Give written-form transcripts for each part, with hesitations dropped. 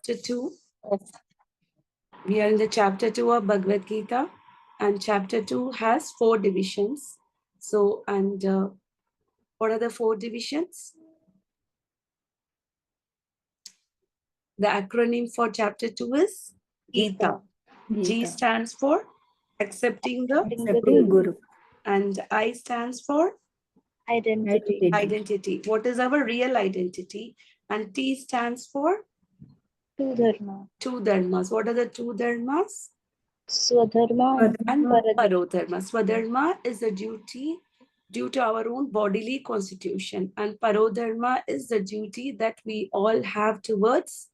chapter 2. We are in the chapter 2 of Bhagavad Gita, and chapter 2 has 4 divisions. So, and what are the 4 divisions? The acronym for chapter 2 is Gita. G stands for accepting the Guru. And I stands for identity. What is our real identity? And T stands for Two dharma. 2 dharmas. What are the 2 dharmas? Swadharma And Paradharma. Parodharma. Swadharma is a duty due to our own bodily constitution, and Parodharma is the duty that we all have towards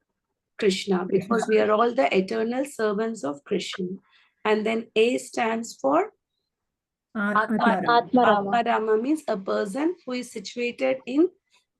Krishna, because we are all the eternal servants of Krishna. And then A stands for Atmarama. Atmarama means a person who is situated in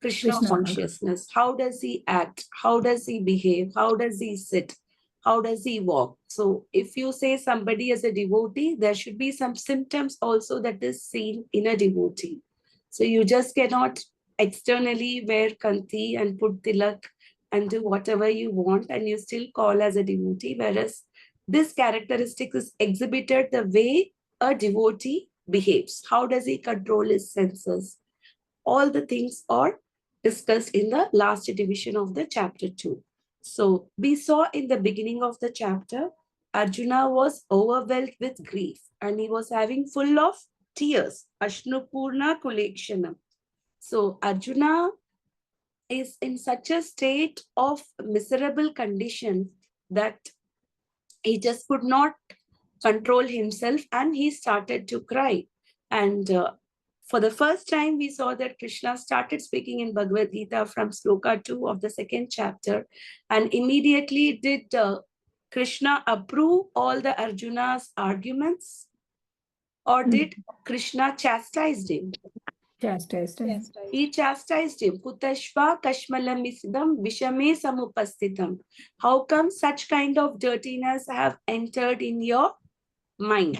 Krishna consciousness. How does he act? How does he behave? How does he sit? How does he walk? So if you say somebody is a devotee, there should be some symptoms also that is seen in a devotee. So you just cannot externally wear kanti and put tilak and do whatever you want and you still call as a devotee, whereas this characteristic is exhibited the way a devotee behaves. How does he control his senses? All the things are discussed in the last division of the chapter 2. So we saw in the beginning of the chapter, Arjuna was overwhelmed with grief and he was having full of tears. Ashnupurna Kulekshanam. So Arjuna is in such a state of miserable condition that he just could not control himself and he started to cry. And for the first time, we saw that Krishna started speaking in Bhagavad Gita from Sloka 2 of the 2nd chapter. And immediately did Krishna approve all the Arjuna's arguments? Or did Krishna chastise him? He chastised him. Kutashva kashmalamisidam vishame samupastitam. How come such kind of dirtiness have entered in your mind?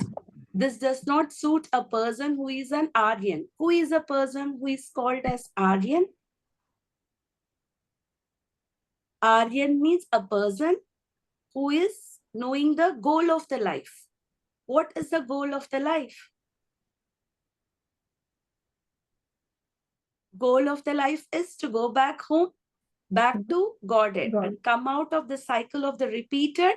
This does not suit a person who is an Aryan. Who is a person who is called as Aryan? Aryan means a person who is knowing the goal of the life. What is the goal of the life? Goal of the life is to go back home, back to Godhead, and come out of the cycle of the repeated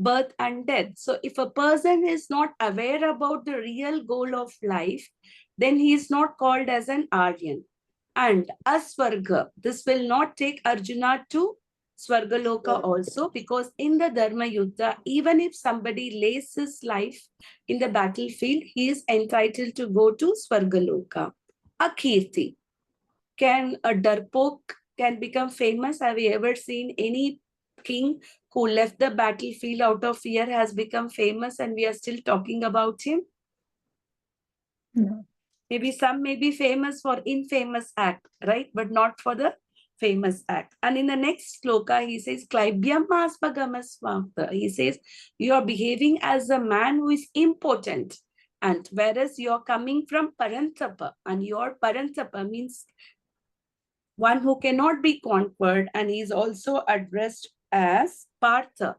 birth and death. So if a person is not aware about the real goal of life, then he is not called as an Aryan. And Asvarga, this will not take Arjuna to Swargaloka also, because in the Dharma Yuddha, even if somebody lays his life in the battlefield, he is entitled to go to Swargaloka. Akirti. Can a darpok can become famous? Have you ever seen any king who left the battlefield out of fear has become famous and we are still talking about him? No. Maybe some may be famous for infamous act, right? But not for the famous act. And in the next sloka, he says, he says, you are behaving as a man who is impotent. And whereas you are coming from Parantapa, and your Parantapa means one who cannot be conquered, and he is also addressed as Partha.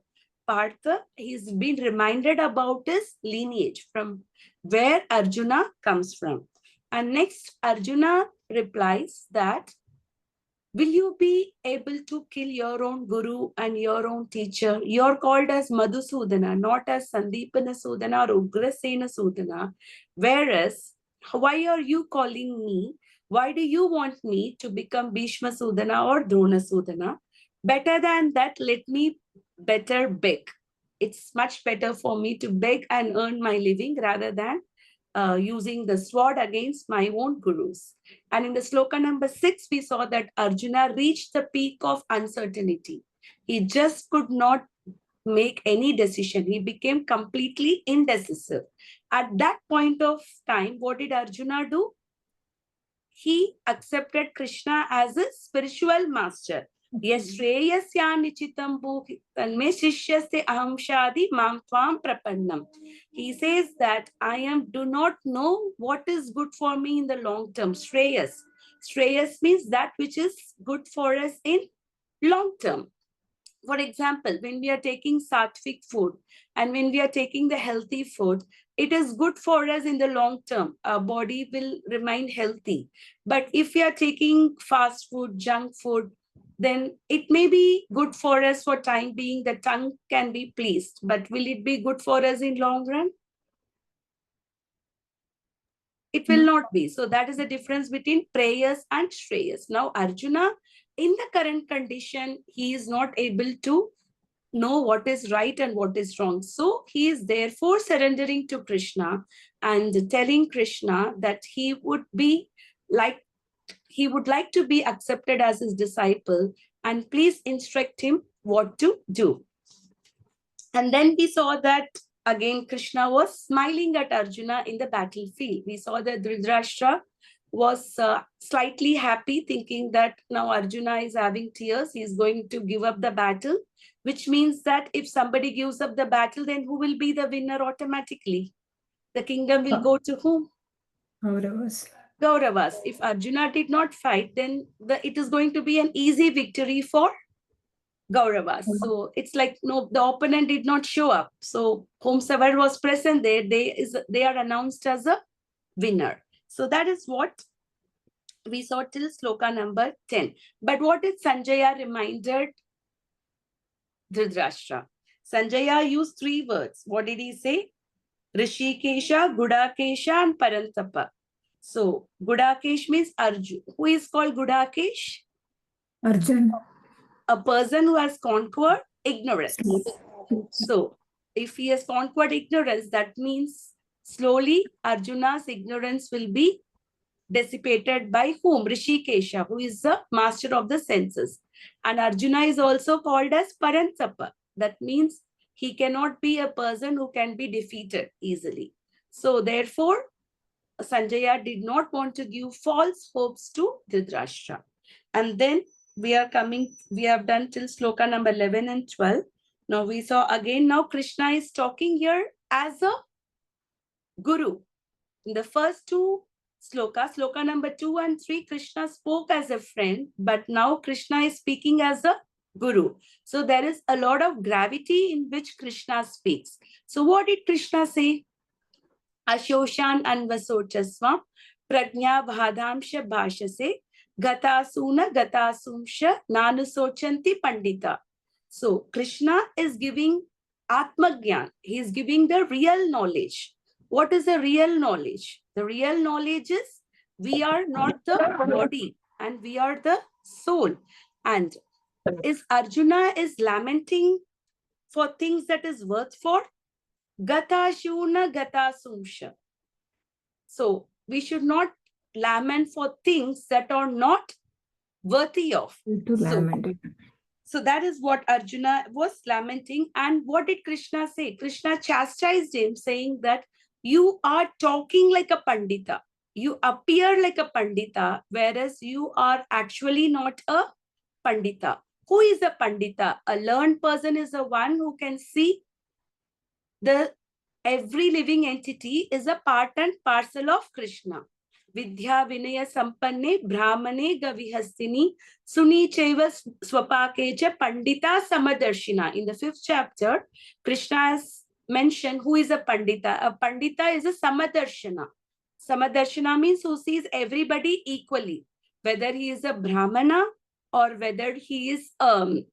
Partha, he's been reminded about his lineage, from where Arjuna comes from. And next, Arjuna replies that, will you be able to kill your own guru and your own teacher? You're called as Madhusudana, not as Sandipana Sudana or Ugrasena Sudana. Whereas, why are you calling me? Why do you want me to become Bhishma Sudana or Drona Sudana? Better than that, let me better beg. It's much better for me to beg and earn my living rather than using the sword against my own gurus. And in the sloka number 6, we saw that Arjuna reached the peak of uncertainty. He just could not make any decision. He became completely indecisive. At that point of time, what did Arjuna do? He accepted Krishna as a spiritual master. Yes, Shreyasya Nichitam Bhuhi Tanme Shishyasya Aham Shadi Mam Tvam Prapannam. He says that I do not know what is good for me in the long term. Shreyas. Shreyas means that which is good for us in long term. For example, when we are taking sattvic food and when we are taking the healthy food, it is good for us in the long term. Our body will remain healthy. But if we are taking fast food, junk food, then it may be good for us for time being. The tongue can be pleased, but will it be good for us in long run? It will not be. So that is the difference between prayers and shreyas. Now Arjuna, in the current condition, he is not able to know what is right and what is wrong. So he is therefore surrendering to Krishna and telling Krishna that like he would like to be accepted as his disciple, and please instruct him what to do. And then we saw that again Krishna was smiling at Arjuna in the battlefield. We saw that Dhritarashtra was slightly happy, thinking that now Arjuna is having tears, he is going to give up the battle, which means that if somebody gives up the battle, then who will be the winner automatically? The kingdom will go to whom? Kauravas. Kauravas. If Arjuna did not fight, then it is going to be an easy victory for Kauravas. So it's like, no, the opponent did not show up. So whomsoever was present there, they are announced as a winner. So that is what we saw till sloka number 10. But what did Sanjaya reminded Dhritarashtra? Sanjaya used 3 words. What did he say? Rishikesha, Gudakesha, and Parantapa. So Gudakesh means Arjun. Who is called Gudakesh? Arjun. A person who has conquered ignorance. So if he has conquered ignorance, that means slowly Arjuna's ignorance will be dissipated by whom? Rishikesha, who is the master of the senses. And Arjuna is also called as Parantapa. That means he cannot be a person who can be defeated easily. So therefore, Sanjaya did not want to give false hopes to Dhritarashtra. And then we have done till sloka number 11 and 12. Now we saw again, now Krishna is talking here as a guru. In the first 2 sloka number 2 and 3, Krishna spoke as a friend, but now Krishna is speaking as a guru. So there is a lot of gravity in which Krishna speaks. So what did Krishna say? Ashoshan anvasochasvam prajna bhadamsha bhashase gatasuna gatasumsha nanusochanti pandita. So Krishna is giving Atmagyan. He is giving the real knowledge. What is the real knowledge? The real knowledge is we are not the body and we are the soul. And is Arjuna is lamenting for things that is worth for? Gata shuna gata sumsha. So we should not lament for things that are not worthy of. So that is what Arjuna was lamenting. And what did Krishna say? Krishna chastised him, saying that you are talking like a pandita. You appear like a pandita, whereas you are actually not a pandita. Who is a pandita? A learned person is the one who can see every living entity is a part and parcel of Krishna. Vidya Vinaya Sampanne Brahmane Gavihastini Suni Chaiva Swapakecha Pandita Samadarshina. In the 5th chapter, Krishna has mentioned who is a Pandita. A Pandita is a Samadarshana. Samadarshana means who sees everybody equally, whether he is a Brahmana or whether he is a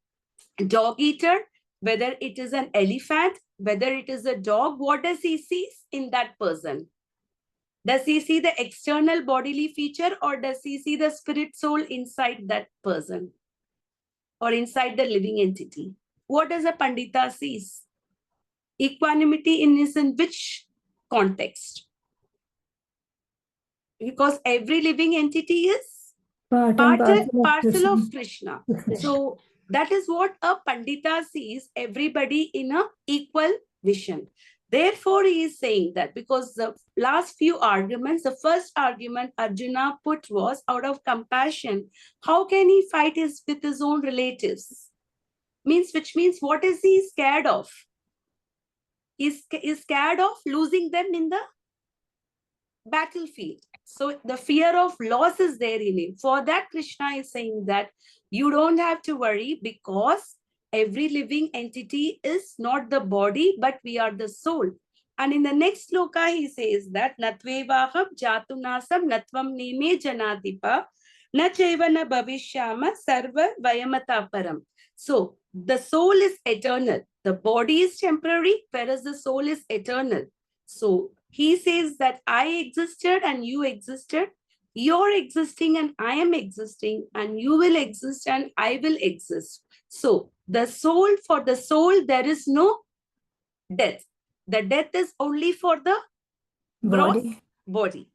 dog eater, whether it is an elephant, whether it is a dog. What does he see in that person? Does he see the external bodily feature, or does he see the spirit soul inside that person or inside the living entity? What does a Pandita sees? Equanimity is in which context? Because every living entity is part and parcel of Krishna. So that is what a Pandita sees, everybody in a equal vision. Therefore, he is saying that because the last few arguments, the first argument Arjuna put was out of compassion. How can he fight with his own relatives? Which means what is he scared of? He's scared of losing them in the battlefield. So the fear of loss is there in him. For that, Krishna is saying that you don't have to worry, because every living entity is not the body, but we are the soul. And in the next sloka, he says that Natvevaham Jatunasam Natvam Nime Janadipa Na Chaivana Bhavishyama Sarva Vayamata Param. So the soul is eternal. The body is temporary, whereas the soul is eternal. So he says that I existed and you existed. You're existing and I am existing, and you will exist and I will exist. So the soul, for the soul, there is no death. The death is only for the gross body,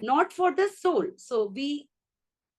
not for the soul. So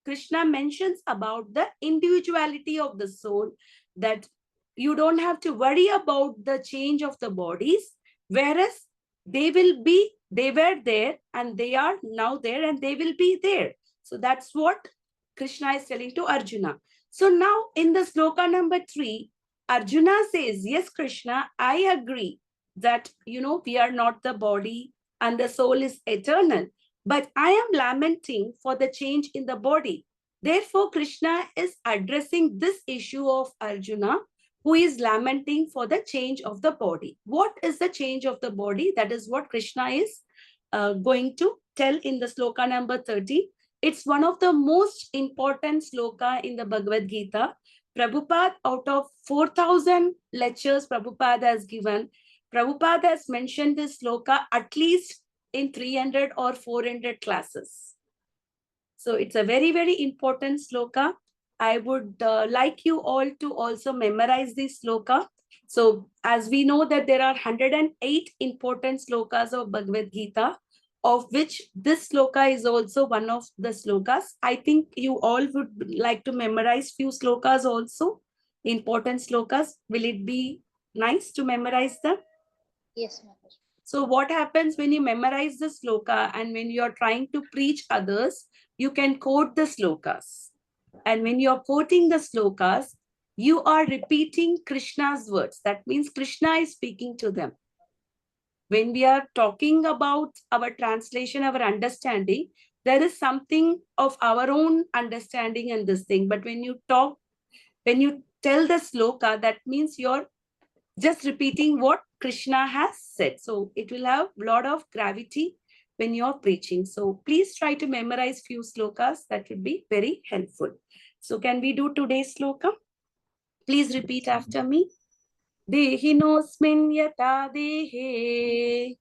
Krishna mentions about the individuality of the soul, that you don't have to worry about the change of the bodies, whereas they were there and they are now there and they will be there. So that's what Krishna is telling to Arjuna. So now in the sloka number 3, Arjuna says, yes, Krishna, I agree that, we are not the body and the soul is eternal. But I am lamenting for the change in the body. Therefore, Krishna is addressing this issue of Arjuna, who is lamenting for the change of the body. What is the change of the body? That is what Krishna is going to tell in the sloka number 30. It's one of the most important sloka in the Bhagavad Gita. Prabhupada, out of 4,000 lectures Prabhupada has given, Prabhupada has mentioned this sloka at least in 300 or 400 classes. So it's a very, very important sloka. I would like you all to also memorize this sloka. So as we know that there are 108 important slokas of Bhagavad Gita, of which this sloka is also one of the slokas. I think you all would like to memorize few slokas also, important slokas. Will it be nice to memorize them? Yes, Mataji. So what happens when you memorize the sloka and when you're trying to preach others, you can quote the slokas. And when you're quoting the slokas, you are repeating Krishna's words. That means Krishna is speaking to them. When we are talking about our translation, our understanding, there is something of our own understanding in this thing. But when you tell the sloka, that means you're just repeating what Krishna has said. So it will have a lot of gravity when you're preaching. So please try to memorize few slokas. That would be very helpful. So can we do today's sloka? Please repeat after me. Dehinosmin yata dehe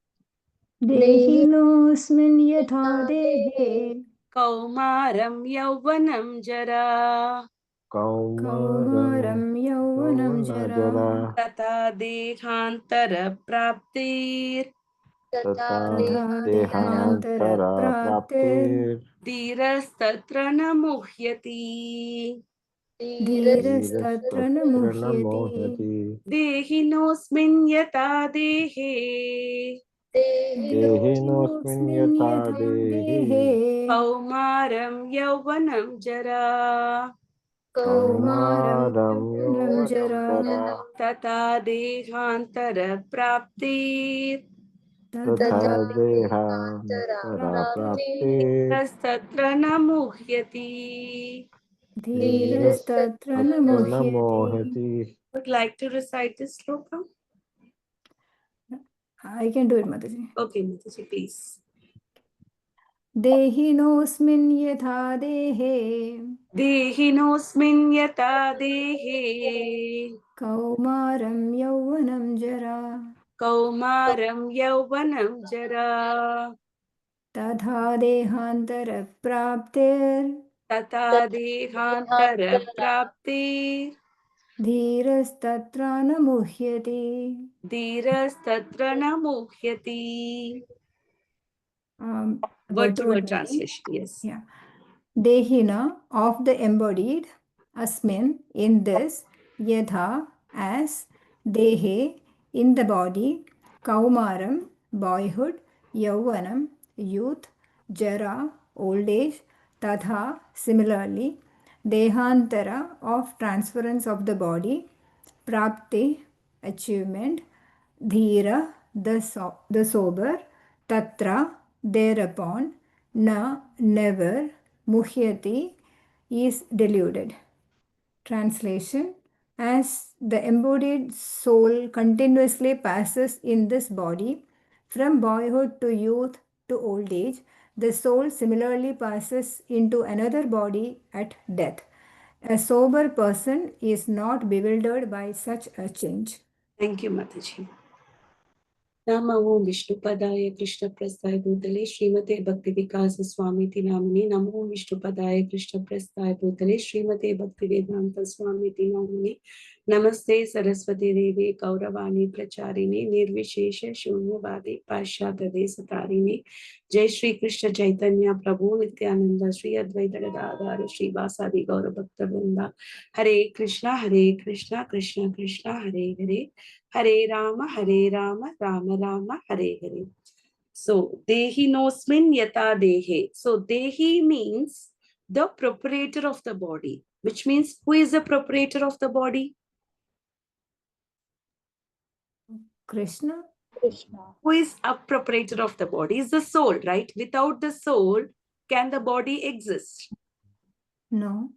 Dehinosmin yatha dehe kaumaram yauvanam jara kaumaram yauvanam jara tata dehantara praptir तथा देहान्तरप्राप्तिर् धीरस्तत्र न मुह्यति धीरस्तत्र न धीरस्तत्र न मुह्यति मोहति देहिनोऽस्मिन् यथा देहे देहिनोऽस्मिन् यथा देहि कौमारं यौवनं जरा कौमारं यौवनं जरा जरा तथा देहान्तरप्राप्तिर् तथा देहान्तरप्राप्तिर् तत्र न मुह्यति. धीरस्तत्र न धीरस्तत्र न मुह्यति. मोहति. Would like to recite this sloka? I can do it, Mataji. Okay, Mataji, please. देहिनोऽस्मिन् यथा देहे देहिनोऽस्मिन् यथा देहे कौमारं यौवनं जरा कौमारं यौवनं जरा तथा देहान्तरप्राप्तिर् तथा देहान्तरप्राप्ति धीरस्तत्र न मुह्यति. धीरस्तत्र न मुह्यति. Word to word translation, yes. Yeah. Dehina, of the embodied, asmin, in this, yatha, as, dehe, in the body, kaumaram, boyhood, yauvanam, youth, jara, old age, tatha, similarly, dehantara, of transference of the body, prapti, achievement, dhira, the sober, tatra, thereupon, na, never, muhyati, is deluded. Translation: As the embodied soul continuously passes in this body, from boyhood to youth to old age, the soul similarly passes into another body at death. A sober person is not bewildered by such a change. Thank you, Mataji. Namo Vishnupadaya Krishna Prasthaya Bhutale Srimate Bhakti Vikasa Swamiti Namini Namo Vishnupadaya Krishna Prasthaya Bhutale Srimate Bhakti Vedanta Swamiti Namini Namaste Saraswati Devi Kauravani Pracharini Nirvishesha Shunyavadi Pashyadade Satarini Jai Shri Krishna Chaitanya Prabhu Nityananda Shri Advaita Gadadhara Shri Vasadi Gaura Bhakta Vrinda Hare Krishna Krishna Krishna Hare Hare Hare Rama, Rama Rama, Hare Hare. So, Dehi nosmin yata dehe. So, Dehi means the proprietor of the body, which means who is the proprietor of the body? Krishna? Who is a proprietor of the body? Is the soul, right? Without the soul, can the body exist? No.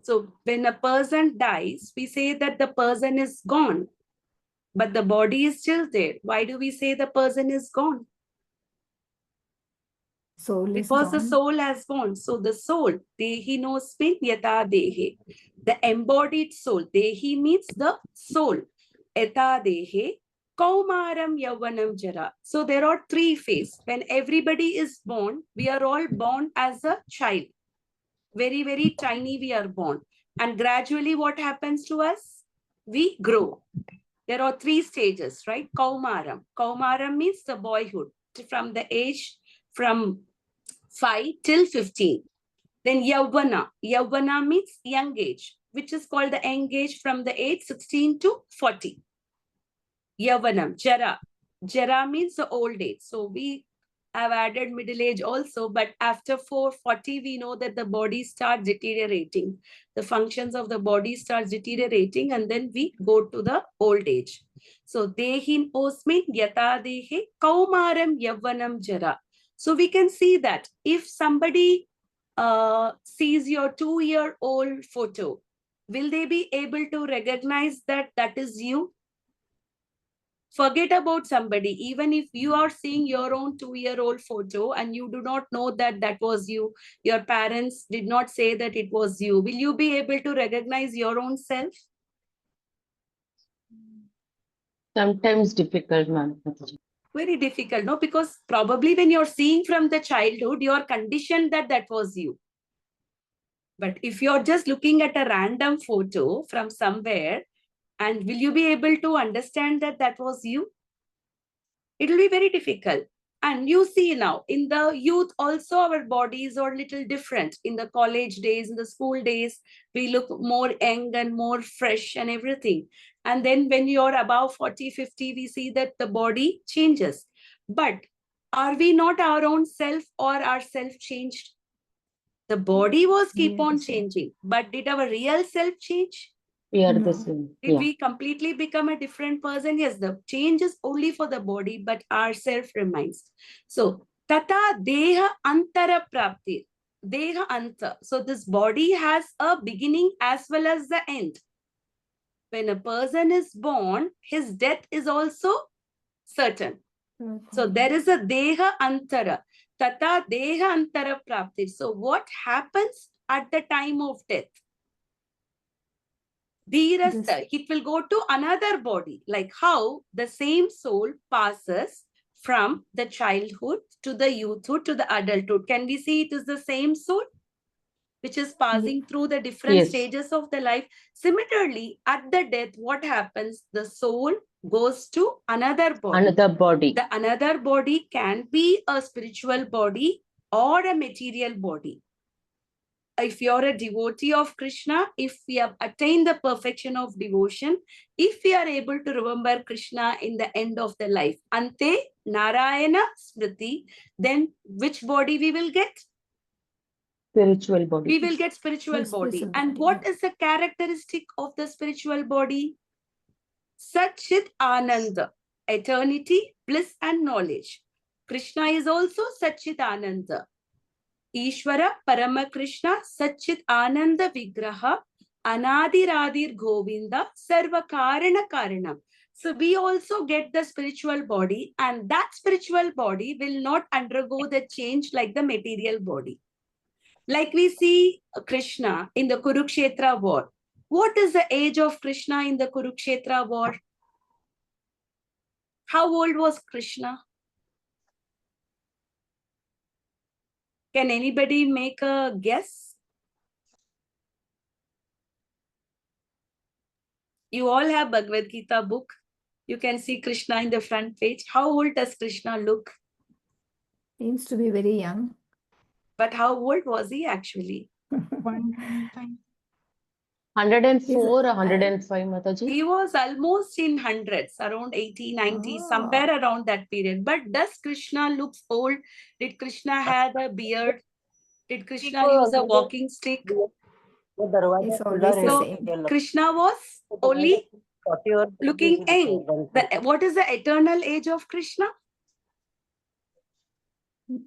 So, when a person dies, we say that the person is gone, but the body is still there. Why do we say the person is gone? Soul is Because gone. the soul has gone. So the soul, Dehi nosmin yata dehe. The embodied soul. Dehi means the soul. Yata dehe. Kaumaram yavanam jara. So there are three phases. When everybody is born, we are all born as a child. Very, very tiny we are born. And gradually what happens to us? We grow. There are three stages, right? Kaumaram. Kaumaram means the boyhood. From the age from 5 till 15. Then Yavana. Yavana means young age, which is called the young age from the age 16 to 40. Yavanam. Jara. Jara means the old age. So we have added middle age also, but after 440, we know that the body starts deteriorating. The functions of the body starts deteriorating, and then we go to the old age. So Dehin osmin yata dehe kaumaram yavanam jara. So we can see that if somebody sees your 2-year-old photo, will they be able to recognize that that is you? Forget about somebody. Even if you are seeing your own 2-year-old photo and you do not know that that was you, your parents did not say that it was you, will you be able to recognize your own self? Sometimes difficult, ma'am. Very difficult, no? Because probably when you're seeing from the childhood, you're conditioned that that was you. But if you're just looking at a random photo from somewhere, and will you be able to understand that that was you? It will be very difficult. And you see now, in the youth also, our bodies are a little different. In the college days, in the school days, we look more young and more fresh and everything. And then when you're above 40, 50, we see that the body changes. But are we not our own self, or our self changed? The body was keep on changing, but did our real self change? We are No. the same. Did Yeah. we completely become a different person? Yes, the change is only for the body, but our self remains. So, tata deha antara prapti. Deha anta. So, this body has a beginning as well as the end. When a person is born, his death is also certain. So, there is a deha antara. Tata deha antara prapti. So, what happens at the time of death? Dhirastha, it will go to another body, like how the same soul passes from the childhood to the youthhood to the adulthood. Can we see it is the same soul which is passing through the different stages of the life? Similarly, at the death, what happens? The soul goes to another body. Another body. The another body can be a spiritual body or a material body. If you're a devotee of Krishna, if we have attained the perfection of devotion, if we are able to remember Krishna in the end of the life, Ante Narayana Smriti, then which body we will get? Spiritual body. We will get spiritual body. And what is the characteristic of the spiritual body? Satchit Ananda, eternity, bliss and knowledge. Krishna is also Satchit Ananda. Ishvara Paramakrishna Satchit Ananda Vigraha Anadiradir Govinda Sarva Karana Karanam. So we also get the spiritual body, and that spiritual body will not undergo the change like the material body. Like we see Krishna in the Kurukshetra war. What is the age of Krishna in the Kurukshetra war? How old was Krishna? Can anybody make a guess? You all have Bhagavad-gita book. You can see Krishna in the front page. How old does Krishna look? Seems to be very young. But how old was he actually? 104 or 105, Mataji? He was almost in hundreds, around 80, 90, Oh. somewhere around that period. But does Krishna look old? Did Krishna have a beard? Did Krishna use a walking stick? It's always the So same. Krishna was only looking young. What is the eternal age of Krishna?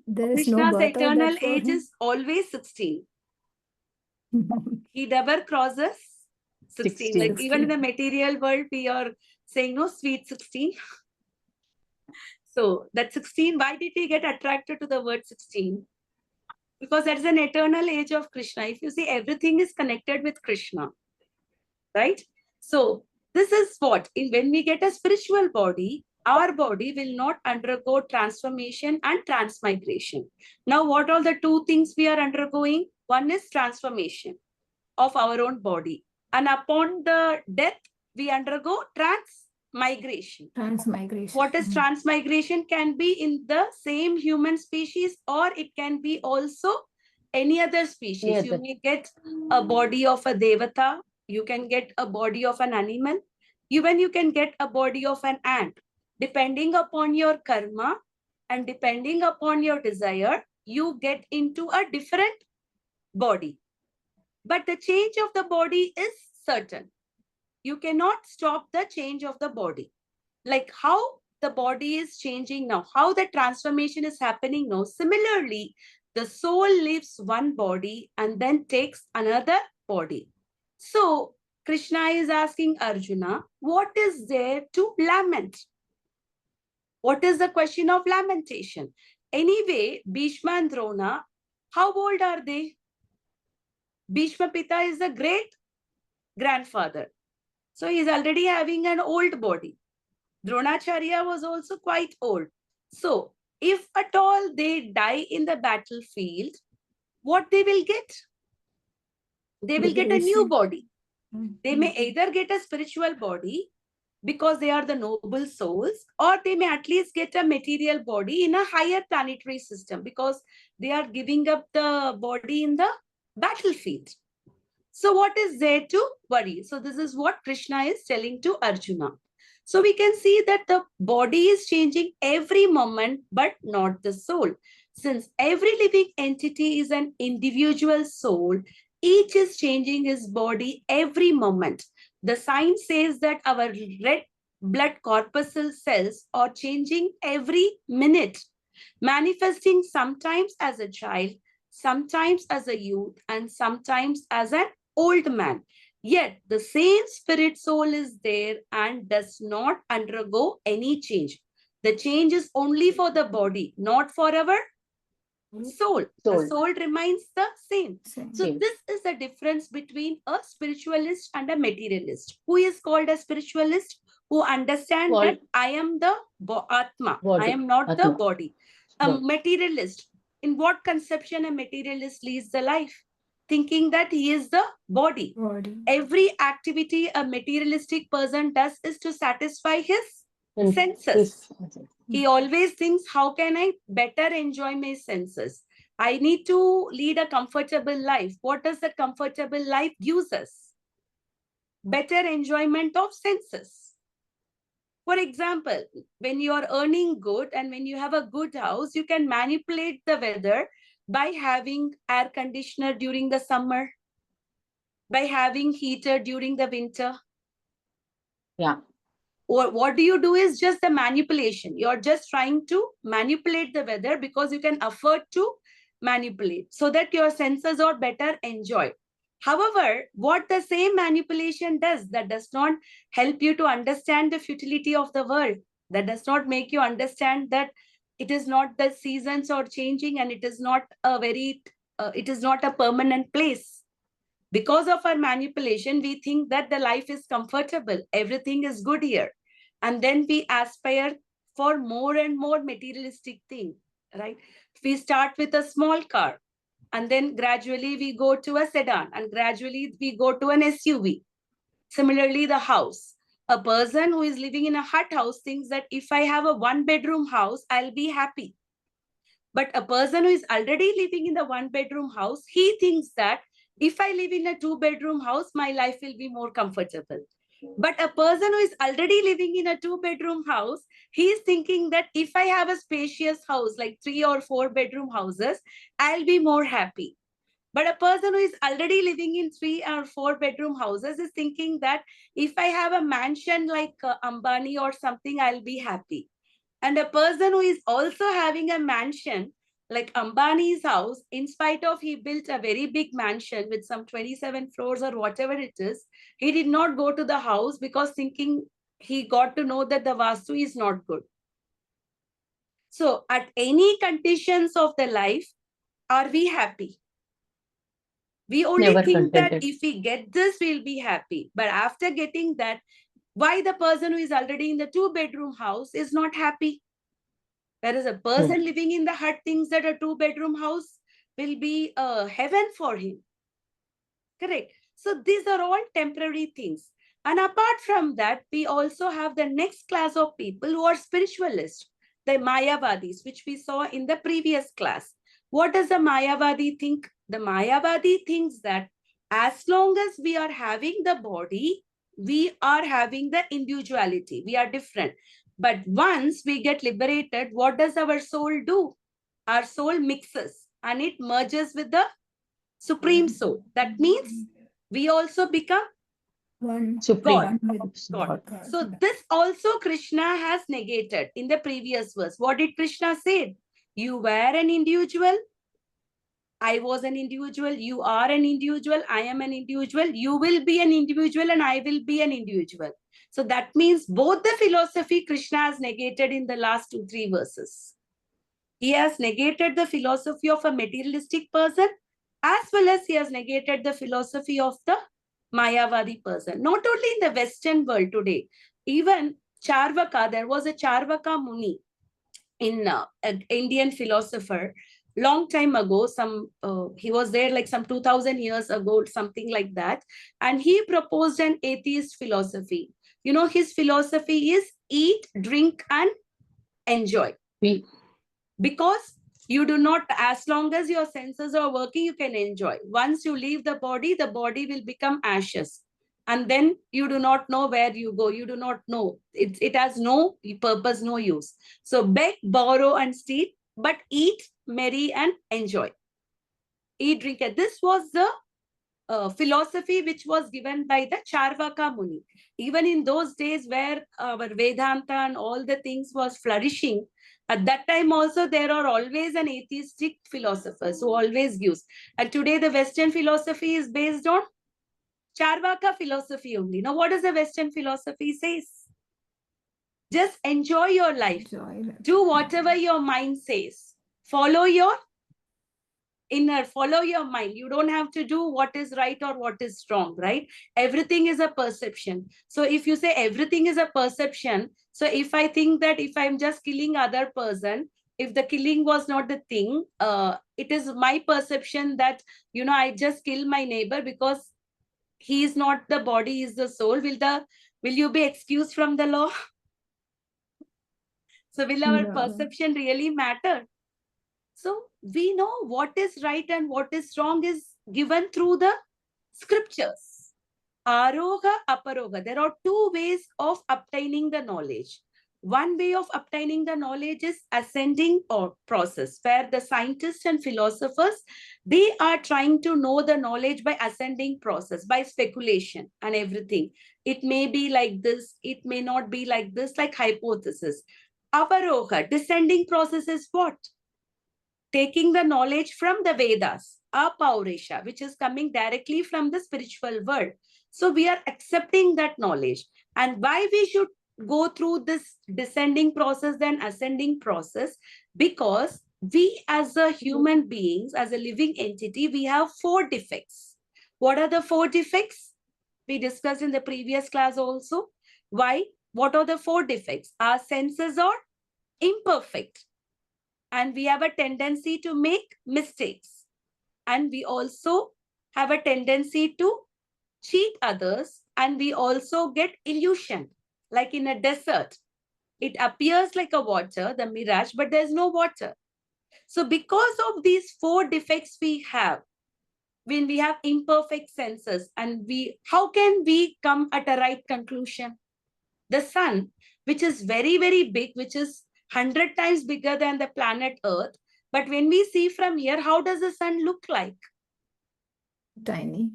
There is no Krishna's birth or eternal death for age him. is always 16. He never crosses 16. Like even in the material world, we are saying no, sweet 16. So that 16, why did he get attracted to the word 16? Because that's an eternal age of Krishna. If you see, everything is connected with Krishna, right? So this is what, when we get a spiritual body, our body will not undergo transformation and transmigration. Now, what are the two things we are undergoing? One is transformation of our own body. And upon the death, we undergo transmigration. Transmigration. What is transmigration? Can be in the same human species, or it can be also any other species. You may get a body of a devata, you can get a body of an animal, even you can get a body of an ant. Depending upon your karma and depending upon your desire, you get into a different body. But the change of the body is certain. You cannot stop the change of the body. Like how the body is changing now, how the transformation is happening now. Similarly, the soul leaves one body and then takes another body. So Krishna is asking Arjuna, what is there to lament? What is the question of lamentation? Anyway, Bhishma and Drona, how old are they? Bhishma Pita is a great grandfather. So he is already having an old body. Dronacharya was also quite old. So if at all they die in the battlefield, what they will get? They will get a new body. They may either get a spiritual body because they are the noble souls, or they may at least get a material body in a higher planetary system because they are giving up the body in the battlefield. So what is there to worry? So this is what Krishna is telling to Arjuna. So we can see that the body is changing every moment, but not the soul. Since every living entity is an individual soul, each is changing his body every moment. The science says that our red blood corpuscle cells are changing every minute, manifesting sometimes as a child, sometimes as a youth, and sometimes as an old man. Yet the same spirit soul is there and does not undergo any change. The change is only for the body, not for our soul. The soul remains the same. So this is the difference between a spiritualist and a materialist. Who is called a spiritualist? Who understands that I am the Atma. I am not the body. A materialist. In what conception a materialist leads the life? Thinking that he is the body. Every activity a materialistic person does is to satisfy his senses. He always thinks, how can I better enjoy my senses? I need to lead a comfortable life. What does the comfortable life gives us? Better enjoyment of senses. For example, when you are earning good and when you have a good house, you can manipulate the weather by having air conditioner during the summer, by having heater during the winter. Yeah. Or what do you do is just the manipulation. You're just trying to manipulate the weather because you can afford to manipulate so that your senses are better enjoyed. However, what the same manipulation does, that does not help you to understand the futility of the world. That does not make you understand that it is not the seasons are changing and it is not a permanent place. Because of our manipulation, we think that the life is comfortable, everything is good here. And then we aspire for more and more materialistic thing, right? We start with a small car, and then gradually we go to a sedan, and gradually we go to an SUV. Similarly, the house. A person who is living in a hut house thinks that if I have a one-bedroom house, I'll be happy. But a person who is already living in the one-bedroom house, he thinks that if I live in a two-bedroom house, my life will be more comfortable. But a person who is already living in a two-bedroom house, he is thinking that if I have a spacious house, like 3 or 4 bedroom houses, I'll be more happy. But a person who is already living in 3 or 4 bedroom houses is thinking that if I have a mansion like Ambani or something, I'll be happy. And a person who is also having a mansion like Ambani's house, in spite of he built a very big mansion with some 27 floors or whatever it is, he did not go to the house because thinking he got to know that the Vastu is not good. So at any conditions of the life, are we happy? We only Never think that contented. if we get this, we'll be happy. But after getting that, why the person who is already in the 2-bedroom house is not happy? Whereas a person living in the hut thinks that a 2-bedroom house will be a heaven for him. Correct. So these are all temporary things. And apart from that, we also have the next class of people who are spiritualists, the Mayavadis, which we saw in the previous class. What does the Mayavadi think? The Mayavadi thinks that as long as we are having the body, we are having the individuality. We are different. But once we get liberated, what does our soul do? Our soul mixes and it merges with the Supreme Soul. That means we also become One. Supreme. God. So this also Krishna has negated in the previous verse. What did Krishna say? You were an individual. I was an individual. You are an individual. I am an individual. You will be an individual and I will be an individual. So that means both the philosophy Krishna has negated in the last 2-3 verses. He has negated the philosophy of a materialistic person as well as he has negated the philosophy of the Mayavadi person. Not only in the Western world today, even Charvaka, there was a Charvaka Muni in an Indian philosopher long time ago. He was there like some 2000 years ago, something like that. And he proposed an atheist philosophy. You know, his philosophy is eat, drink, and enjoy. Because you do not, as long as your senses are working, you can enjoy. Once you leave the body will become ashes. And then you do not know where you go. You do not know. It has no purpose, no use. So beg, borrow, and steal, but eat, marry, and enjoy. Eat, drink. This was the philosophy which was given by the Charvaka Muni. Even in those days where our Vedanta and all the things was flourishing, at that time also there are always an atheistic philosophers who always gives. And today the Western philosophy is based on Charvaka philosophy only. Now what does the Western philosophy says? Just enjoy your life. Do whatever your mind says. Follow your inner, follow your mind. You don't have to do what is right or what is wrong, right? Everything is a perception. So if you say everything is a perception, so if I think that if I'm just killing other person, if the killing was not the thing, it is my perception that, you know, I just kill my neighbor because he is not the body, is the soul. Will you be excused from the law? So will our perception really matter? So we know what is right and what is wrong is given through the scriptures. Aroga, aparoga. There are 2 ways of obtaining the knowledge. One way of obtaining the knowledge is ascending or process, where the scientists and philosophers, they are trying to know the knowledge by ascending process, by speculation and everything. It may be like this, it may not be like this, like hypothesis. Aparoga, descending process is what? Taking the knowledge from the Vedas. apaurisha, which is coming directly from the spiritual world. So we are accepting that knowledge. And why we should go through this descending process then ascending process? Because we as a human beings, as a living entity, we have 4 defects. What are the 4 defects? We discussed in the previous class also. Why? What are the 4 defects? Our senses are imperfect, and we have a tendency to make mistakes. And we also have a tendency to cheat others, and we also get illusion. Like in a desert, it appears like a water, the mirage, but there's no water. So because of these 4 defects we have, when we have imperfect senses, and how can we come at a right conclusion? The sun, which is very, very big, which is 100 times bigger than the planet Earth. But when we see from here, how does the sun look like? Tiny.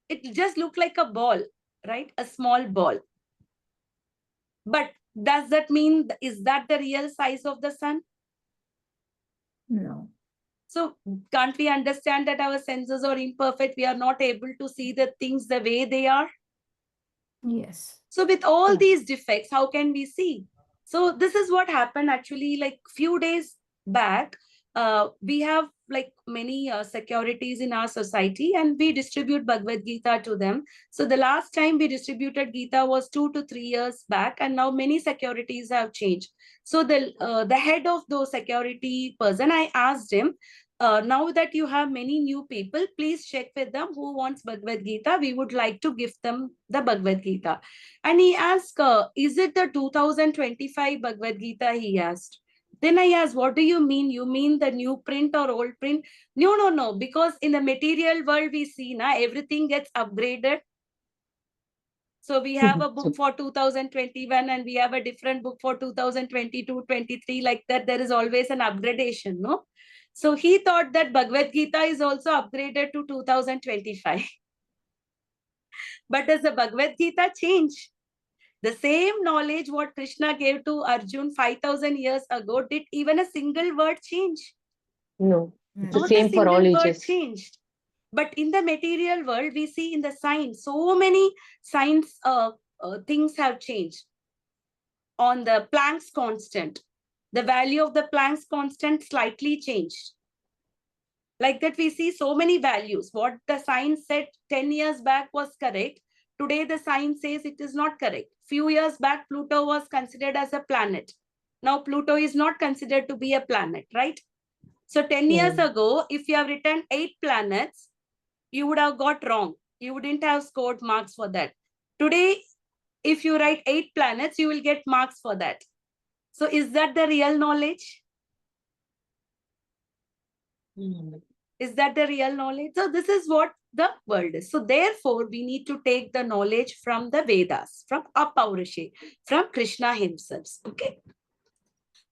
It just looks like a ball, right? A small ball. But does that mean, is that the real size of the sun? No. So can't we understand that our senses are imperfect? We are not able to see the things the way they are. Yes. So with all these defects, how can we see? So this is what happened actually, like few days back. We have like many securities in our society, and we distribute Bhagavad Gita to them. So the last time we distributed Gita was 2 to 3 years back, and now many securities have changed. So the head of those security person, I asked him, now that you have many new people, please check with them who wants Bhagavad Gita. We would like to give them the Bhagavad Gita. And he asked, is it the 2025 Bhagavad Gita? He asked. Then I asked, what do you mean? You mean the new print or old print? No, no, no. Because in the material world, we see now everything gets upgraded. So we have a book for 2021 and we have a different book for 2022, 23, like that. There is always an upgradation, no? So he thought that Bhagavad Gita is also upgraded to 2025. But does the Bhagavad Gita change? The same knowledge what Krishna gave to Arjun 5,000 years ago, did even a single word change? No, it's the Not a same for all single word ages. changed. But in the material world, we see in the science, so many science things have changed. On the Planck's constant, the value of the Planck's constant slightly changed. Like that, we see so many values. What the science said 10 years back was correct. Today, the science says it is not correct. Few years back, Pluto was considered as a planet. Now, Pluto is not considered to be a planet, right? So 10 years ago, if you have written 8 planets, you would have got wrong. You wouldn't have scored marks for that. Today, if you write 8 planets, you will get marks for that. So is that the real knowledge? Is that the real knowledge? So this is what the world is. So therefore, we need to take the knowledge from the Vedas, from Apaurishe, from Krishna himself. Okay.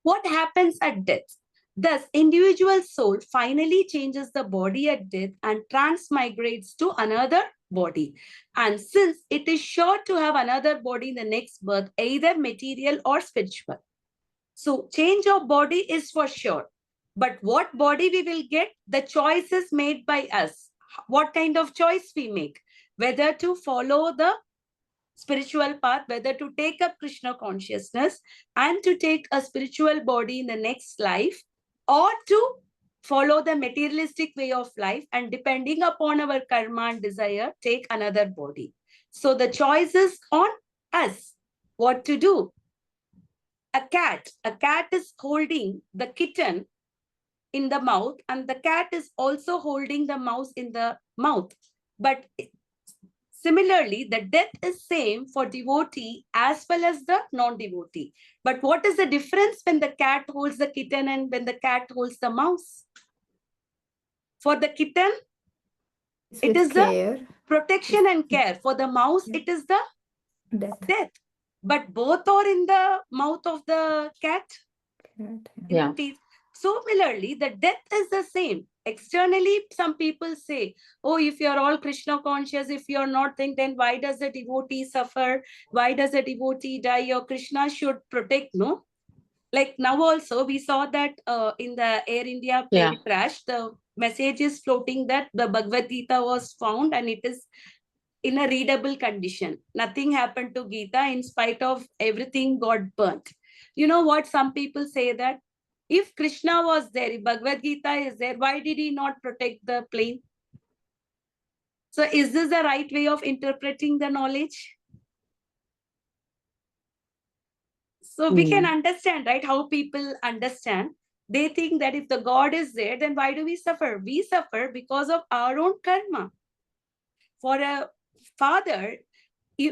What happens at death? Thus, individual soul finally changes the body at death and transmigrates to another body. And since it is sure to have another body in the next birth, either material or spiritual. So change of body is for sure. But what body we will get? The choice is made by us. What kind of choice we make? Whether to follow the spiritual path, whether to take up Krishna consciousness and to take a spiritual body in the next life, or to follow the materialistic way of life and depending upon our karma and desire, take another body. So the choice is on us. What to do? A cat is holding the kitten in the mouth, and the cat is also holding the mouse in the mouth. But similarly, the death is same for devotee as well as the non-devotee. But what is the difference when the cat holds the kitten and when the cat holds the mouse? For the kitten, it is the protection and care. For the mouse, it is the death. But both are in the mouth of the cat. Yeah. Similarly, the death is the same. Externally, some people say, oh, if you're all Krishna conscious, if you're not, then why does the devotee suffer? Why does the devotee die? Your Krishna should protect, no? Like now also, we saw that in the Air India plane crash, the message is floating that the Bhagavad Gita was found and it is in a readable condition. Nothing happened to Gita. In spite of everything got burnt. You know what? Some people say that if Krishna was there, if Bhagavad Gita is there, why did he not protect the plane? So is this the right way of interpreting the knowledge? So we can understand, right, how people understand. They think that if the God is there, then why do we suffer? We suffer because of our own karma. For a father,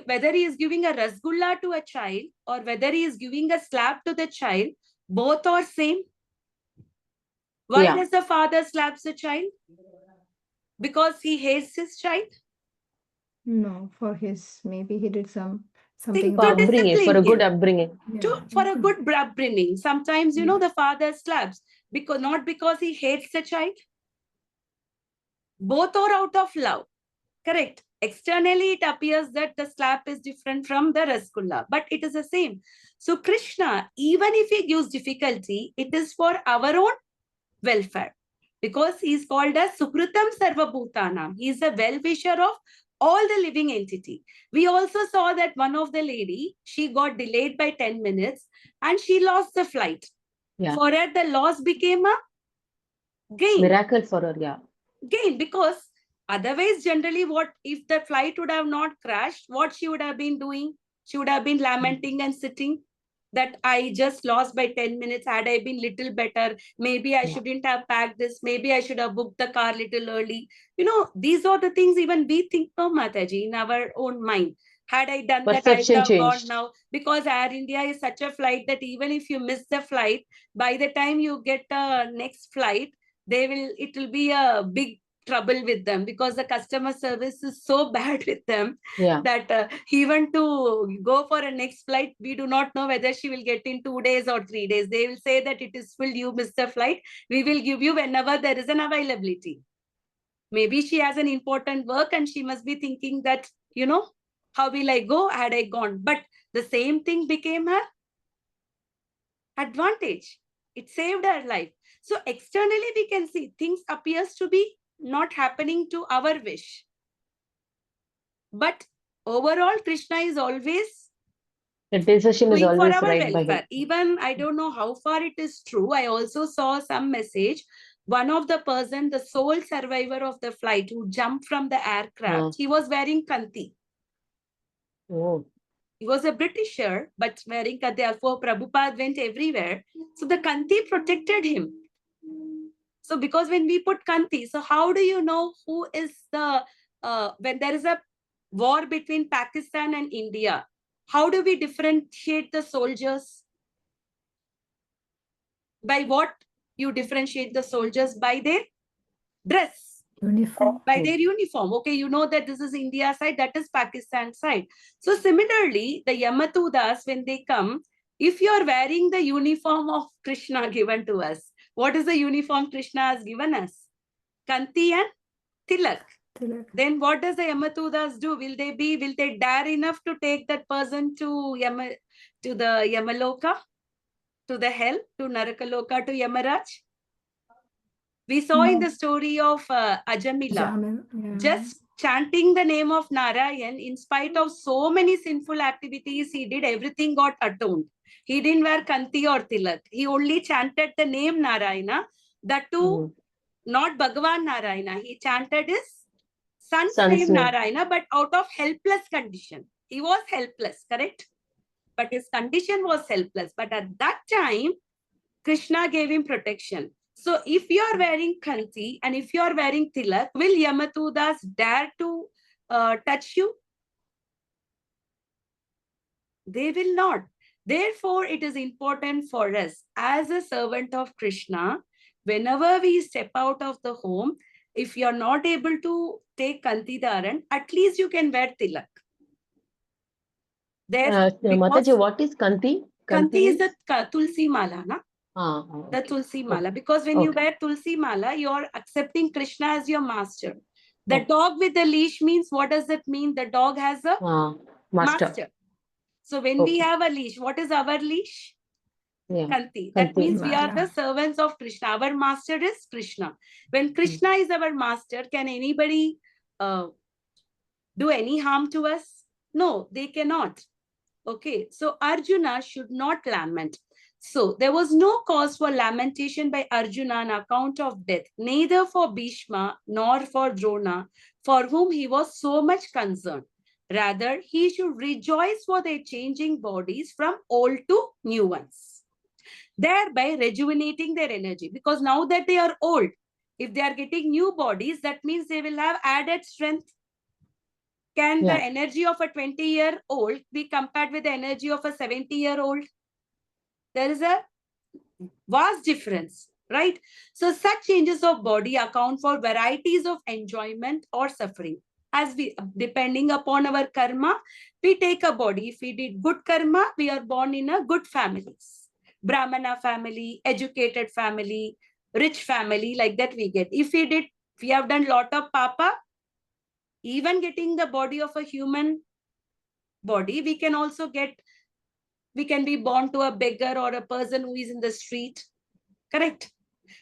whether he is giving a rasgulla to a child or whether he is giving a slap to the child, both are same. Why does the father slaps the child? Because he hates his child? No, for his, maybe he did something To For upbringing, for discipline a good him. upbringing. For a good upbringing. Sometimes, you know, the father slaps because not because he hates the child. Both are out of love. Correct. Externally, it appears that the slap is different from the rasgulla, but it is the same. So Krishna, even if he gives difficulty, it is for our own welfare. Because he is called as Sukritam Sarvabhutanam. He is the well-wisher of all the living entity. We also saw that one of the lady, she got delayed by 10 minutes and she lost the flight. For her, the loss became a gain. Miracle for her, Gain, because otherwise, generally, what if the flight would have not crashed, what she would have been doing? She would have been lamenting and sitting that I just lost by 10 minutes. Had I been little better, maybe I shouldn't have packed this. Maybe I should have booked the car little early. You know, these are the things even we think, no, Mataji, in our own mind. Had I done that, I would have gone now. Because Air India is such a flight that even if you miss the flight, by the time you get the next flight, it will be a big trouble with them because the customer service is so bad with them that even to go for a next flight, we do not know whether she will get in 2 days or 3 days. They will say that it is full, you miss the flight. We will give you whenever there is an availability. Maybe she has an important work and she must be thinking that, you know, how will I go? Had I gone? But the same thing became her advantage. It saved her life. So externally we can see things appears to be not happening to our wish. But overall, Krishna is always the decision is doing for always our right by him. welfare. Even I don't know how far it is true. I also saw some message. One of the person, the sole survivor of the flight who jumped from the aircraft, he was wearing kanti. He was a Britisher, but wearing kanti. Therefore, Prabhupada went everywhere. So the kanti protected him. So because when we put kanti, so how do you know who is the, when there is a war between Pakistan and India, how do we differentiate the soldiers? By what you differentiate the soldiers? By their dress. Uniform. By their uniform. Okay, you know that this is India side, that is Pakistan side. So similarly, the Yamatudas, when they come, if you are wearing the uniform of Krishna given to us, what is the uniform Krishna has given us? Kanti and Tilak. Then what does the Yamatudas do? Will they dare enough to take that person to the Yamaloka, to the hell, to Narakaloka, to Yamaraj? We saw in the story of Ajamila, just chanting the name of Narayan, in spite of so many sinful activities he did, everything got atoned. He didn't wear Kanti or Tilak. He only chanted the name Narayana. That too, not Bhagavan Narayana. He chanted his son's name Narayana, but out of helpless condition. He was helpless, correct? But his condition was helpless. But at that time, Krishna gave him protection. So if you are wearing Kanti and if you are wearing Tilak, will Yamatudas dare to touch you? They will not. Therefore, it is important for us as a servant of Krishna, whenever we step out of the home, if you are not able to take Kanti Dharan, at least you can wear Tilak. Mataji, what is Kanti? Kanti is the Tulsi Mala, na? The Okay. Tulsi Mala. Because when you wear Tulsi Mala, you are accepting Krishna as your master. The dog with the leash means, what does that mean? The dog has a master. So when we have a leash, what is our leash? Yeah. Kanti. That Kanti. means we are the Maya. servants of Krishna. Our master is Krishna. When Krishna is our master, can anybody do any harm to us? No, they cannot. Okay, so Arjuna should not lament. So there was no cause for lamentation by Arjuna on account of death, neither for Bhishma nor for Drona, for whom he was so much concerned. Rather, he should rejoice for their changing bodies from old to new ones, thereby rejuvenating their energy. Because now that they are old, if they are getting new bodies, that means they will have added strength. Can the Yeah. energy of a 20-year-old be compared with the energy of a 70-year-old? There is a vast difference, right? So such changes of body account for varieties of enjoyment or suffering. As we, depending upon our karma, we take a body. If we did good karma, we are born in a good families. Brahmana family, educated family, rich family, like that we get. If we have done lot of papa, even getting the body of a human body, we can also get, we can be born to a beggar or a person who is in the street. Correct?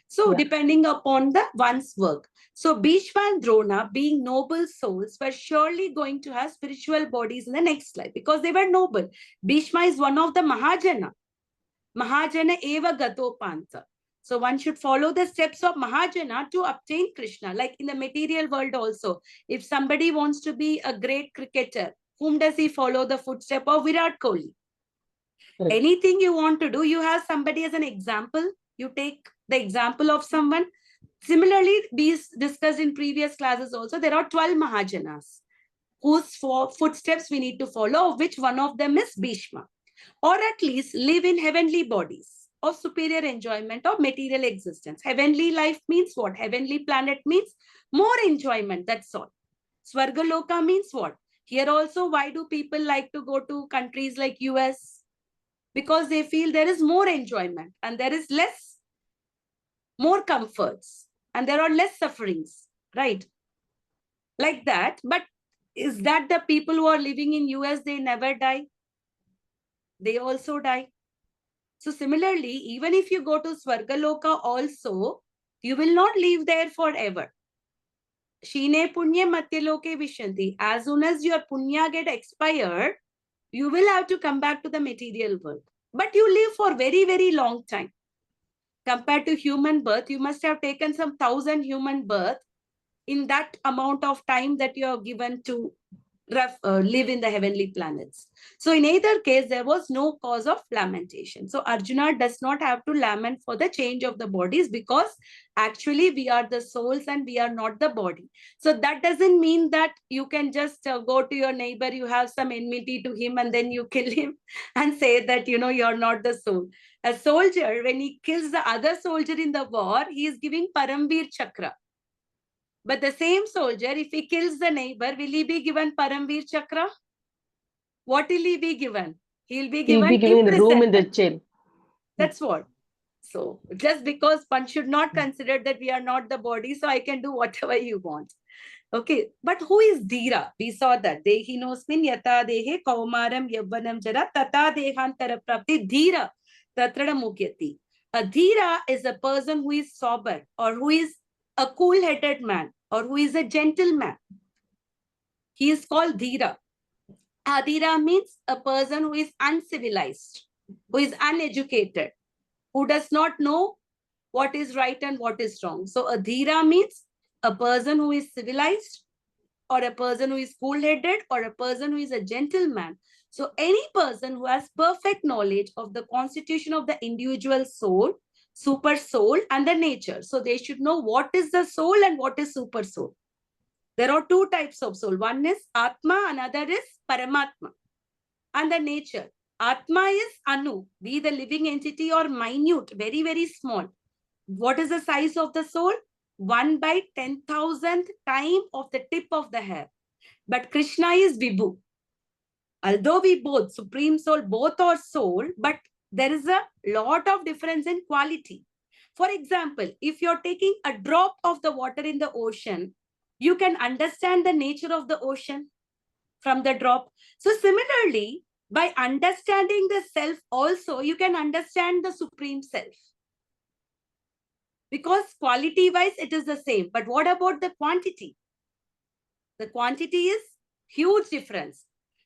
So Yeah. depending upon the one's work. So Bhishma and Drona, being noble souls, were surely going to have spiritual bodies in the next life because they were noble. Bhishma is one of the Mahajana. Mahajana eva gato panta. So one should follow the steps of Mahajana to obtain Krishna. Like in the material world also, if somebody wants to be a great cricketer, whom does he follow the footstep of? Virat Kohli. Correct. Anything you want to do, you have somebody as an example. You take the example of someone. Similarly, these discussed in previous classes also, there are 12 Mahajanas whose footsteps we need to follow, of which one of them is Bhishma. Or at least live in heavenly bodies of superior enjoyment of material existence. Heavenly life means what? Heavenly planet means more enjoyment, that's all. Swargaloka means what? Here also, why do people like to go to countries like US? Because they feel there is more enjoyment and there is more comforts and there are less sufferings, right? Like that. But is that the people who are living in US, they never die? They also die. So similarly, even if you go to Swargaloka also, you will not live there forever. Shine punya matyaloke vishanti. As soon as your punya get expired, you will have to come back to the material world. But you live for very, very long time. Compared to human birth, you must have taken some 1,000 human birth in that amount of time that you are given to live in the heavenly planets. So in either case, there was no cause of lamentation. So Arjuna does not have to lament for the change of the bodies because actually we are the souls and we are not the body. So that doesn't mean that you can just go to your neighbor, you have some enmity to him and then you kill him and say that, you're not the soul. A soldier, when he kills the other soldier in the war, he is giving Paramveer Chakra. But the same soldier, if he kills the neighbor, will he be given Paramveer Chakra? What will he be given? He'll be He'll be given given the room in the imprisonment. jail. That's what. So just because one should not consider that we are not the body, so I can do whatever you want. Okay, but who is Dhira? We saw that. Dehinosmin yata dehe kaumaram yavvanam jara tata dehantara prapti dhira tatrada mukyati. A Dhira is a person who is sober or who is a cool-headed man or who is a gentleman. He is called Dhira. Adhira means a person who is uncivilized, who is uneducated, who does not know what is right and what is wrong. So Adhira means a person who is civilized or a person who is cool-headed or a person who is a gentleman. So any person who has perfect knowledge of the constitution of the individual soul, super soul and the nature. So they should know what is the soul and what is super soul. There are two types of soul. One is Atma, another is Paramatma. And the nature. Atma is Anu, be the living entity or minute, very, very small. What is the size of the soul? 1/10,000th time of the tip of the hair. But Krishna is Vibhu. Although we both, Supreme Soul, both are soul, but there is a lot of difference in quality. For example, if you're taking a drop of the water in the ocean, you can understand the nature of the ocean from the drop. So similarly, By understanding the self also, you can understand the supreme self. Because quality-wise, it is the same. But what about the quantity? The quantity is huge difference.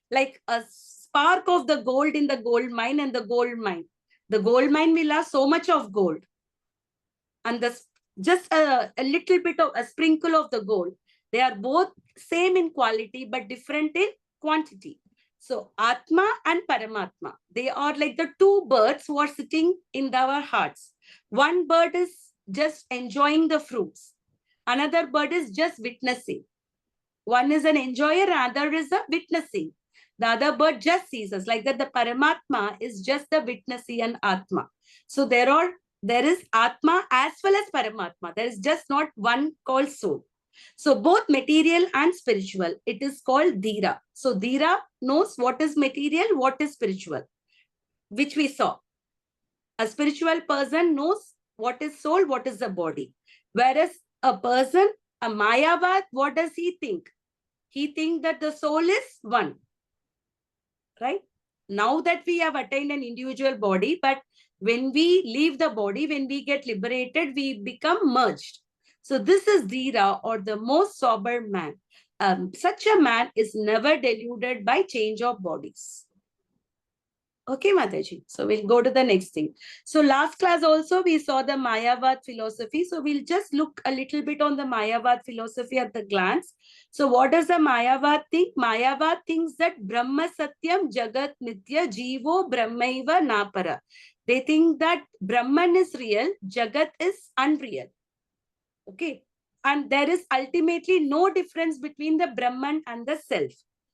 Like a spark of the gold in the gold mine and the gold mine. The gold mine will have so much of gold. And just a little bit of a sprinkle of the gold. They are both same in quality, but different in quantity. So Atma and Paramatma, they are like the two birds who are sitting in our hearts. One bird is just enjoying the fruits. Another bird is just witnessing. One is an enjoyer, other is a witnessing. The other bird just sees us. Like that, the Paramatma is just the witnessing and Atma. So there is Atma as well as Paramatma. There is just not one called soul. So both material and spiritual, it is called Dhira. So Dhira knows what is material, what is spiritual, which we saw. A spiritual person knows what is soul, what is the body. Whereas a person, a Mayavad, what does he think? He thinks that the soul is one. Right? Now that we have attained an individual body, but when we leave the body, when we get liberated, we become merged. So this is Dhira, or the most sober man. Such a man is never deluded by change of bodies. Okay, Mataji. So we'll go to the next thing. So last class also we saw the Mayavad philosophy. So we'll just look a little bit on the Mayavad philosophy at the glance. So what does the Mayavad think? Mayavad thinks that Brahma Satyam Jagat Nitya Jivo Brahmaiva Napara. They think that Brahman is real, Jagat is unreal. Okay. And there is ultimately no difference between the Brahman and the self.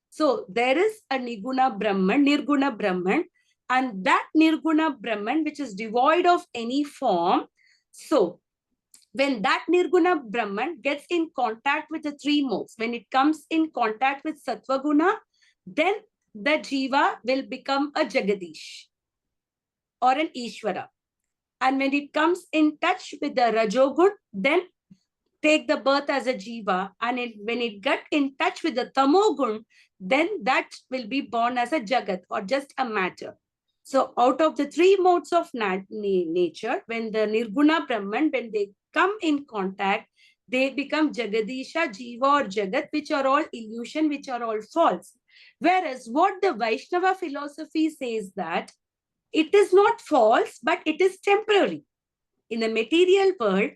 So there is a Niguna Brahman, Nirguna Brahman, and that Nirguna Brahman, which is devoid of any form. So when that Nirguna Brahman gets in contact with the three modes, when it comes in contact with Sattva Guna, then the Jiva will become a Jagadish or an Ishvara. And when it comes in touch with the Rajogun, then take the birth as a jiva, and when it got in touch with the tamogun, then that will be born as a jagat, or just a matter. So out of the three modes of nature, when the nirguna Brahman, when they come in contact, they become jagadisha, jiva or jagat, which are all illusion, which are all false. Whereas what the Vaishnava philosophy says that it is not false, but it is temporary. In the material world,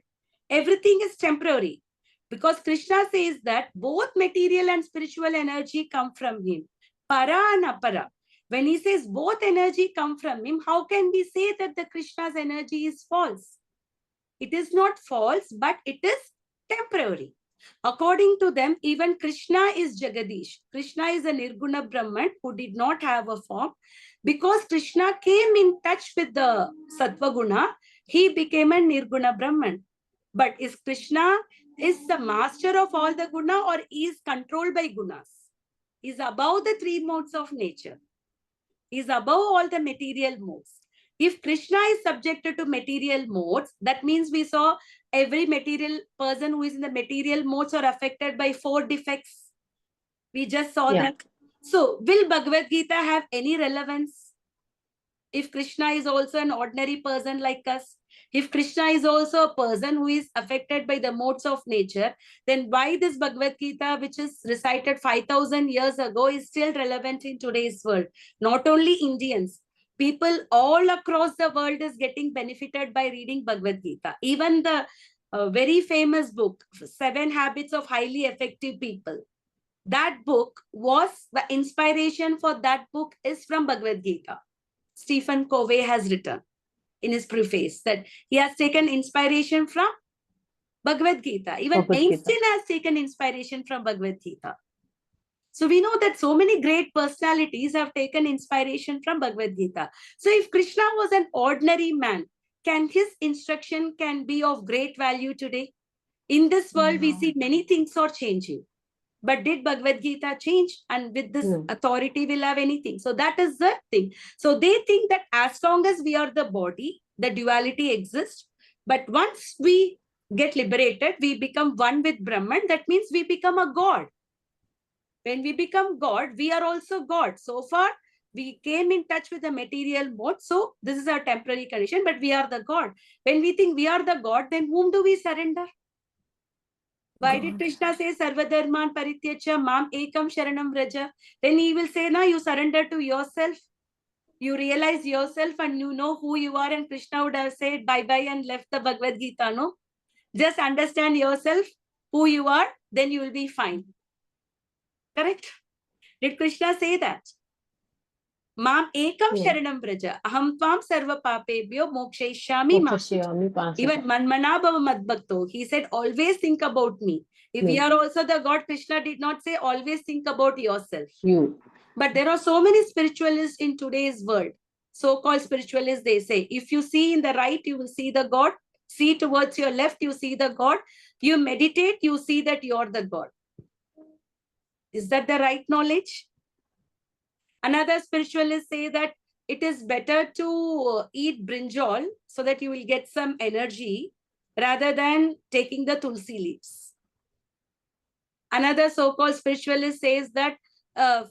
everything is temporary, because Krishna says that both material and spiritual energy come from him. Para and apara. When he says both energy come from him, how can we say that the Krishna's energy is false? It is not false, but it is temporary. According to them, even Krishna is Jagadish. Krishna is a Nirguna Brahman who did not have a form. Because Krishna came in touch with the Sattva Guna, he became a Nirguna Brahman. But is Krishna is the master of all the guna, or is controlled by gunas? He is above the three modes of nature. He is above all the material modes. If Krishna is subjected to material modes, that means we saw every material person who is in the material modes are affected by 4 defects. We just saw that. So will Bhagavad Gita have any relevance? If Krishna is also an ordinary person like us, if Krishna is also a person who is affected by the modes of nature, then why this Bhagavad Gita, which is recited 5,000 years ago, is still relevant in today's world? Not only Indians, people all across the world is getting benefited by reading Bhagavad Gita. Even the very famous book, 7 Habits of Highly Effective People, that book was, the inspiration for that book is from Bhagavad Gita. Stephen Covey has written in his preface that he has taken inspiration from Bhagavad Gita. Even Einstein has taken inspiration from Bhagavad Gita. So we know that so many great personalities have taken inspiration from Bhagavad Gita. So if Krishna was an ordinary man, can his instruction can be of great value today? In this world, we see many things are changing. But did Bhagavad Gita change? And with this authority will have anything? So that is the thing. So they think that as long as we are the body, the duality exists. But once we get liberated, we become one with Brahman. That means we become a god. When we become God, we are also God. So far, We came in touch with the material mode. So this is our temporary condition, but we are the God. When we think we are the God, then whom do we surrender? Why did Krishna say Sarvadharman Parityacha Mam Ekam Sharanam Vraja? Then he will say, no, you surrender to yourself. You realize yourself and you know who you are. And Krishna would have said bye-bye and left the Bhagavad Gita, no? Just understand yourself, who you are, then you will be fine. Correct? Did Krishna say that? Mam ekam sharanam vraja. Aham tvam sarva papebhyo mokshaishyami ma. Even manmana bhava madbhakto. He said, always think about me. If we are also the God, Krishna did not say, always think about yourself. But there are so many spiritualists in today's world. So-called spiritualists, they say, if you see in the right, you will see the God. See towards your left, you see the God. You meditate, you see that you're the God. Is that the right knowledge? Another spiritualists say that it is better to eat brinjal so that you will get some energy rather than taking the tulsi leaves. Another so-called spiritualist says that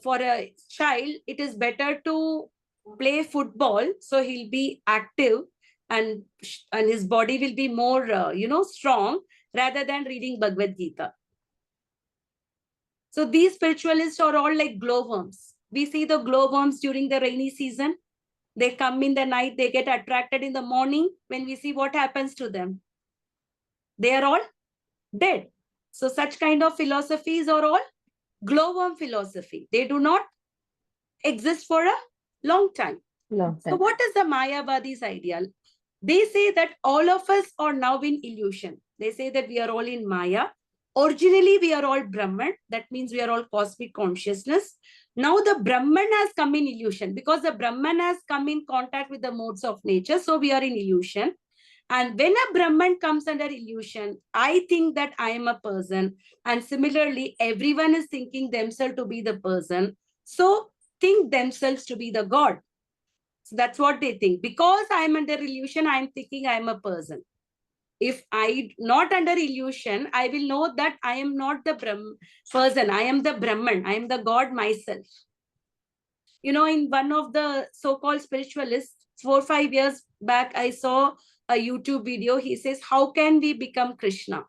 for a child, it is better to play football so he'll be active and his body will be more, strong rather than reading Bhagavad Gita. So these spiritualists are all like glowworms. We see the glowworms during the rainy season. They come in the night, they get attracted in the morning. When we see what happens to them, they are all dead. So such kind of philosophies are all glowworm philosophy. They do not exist for a long time. So what is the Mayavadi's ideal? They say that all of us are now in illusion. They say that we are all in Maya. Originally, we are all Brahman. That means we are all cosmic consciousness. Now the Brahman has come in illusion because the Brahman has come in contact with the modes of nature. So we are in illusion. And when a Brahman comes under illusion, I think that I am a person. And similarly, everyone is thinking themselves to be the person. So think themselves to be the God. So that's what they think. Because I am under illusion, I am thinking I am a person. If I not under illusion, I will know that I am not the person. I am the Brahman. I am the God myself. You know, in one of the so-called spiritualists, 4 or 5 years back, I saw a YouTube video. He says, how can we become Krishna?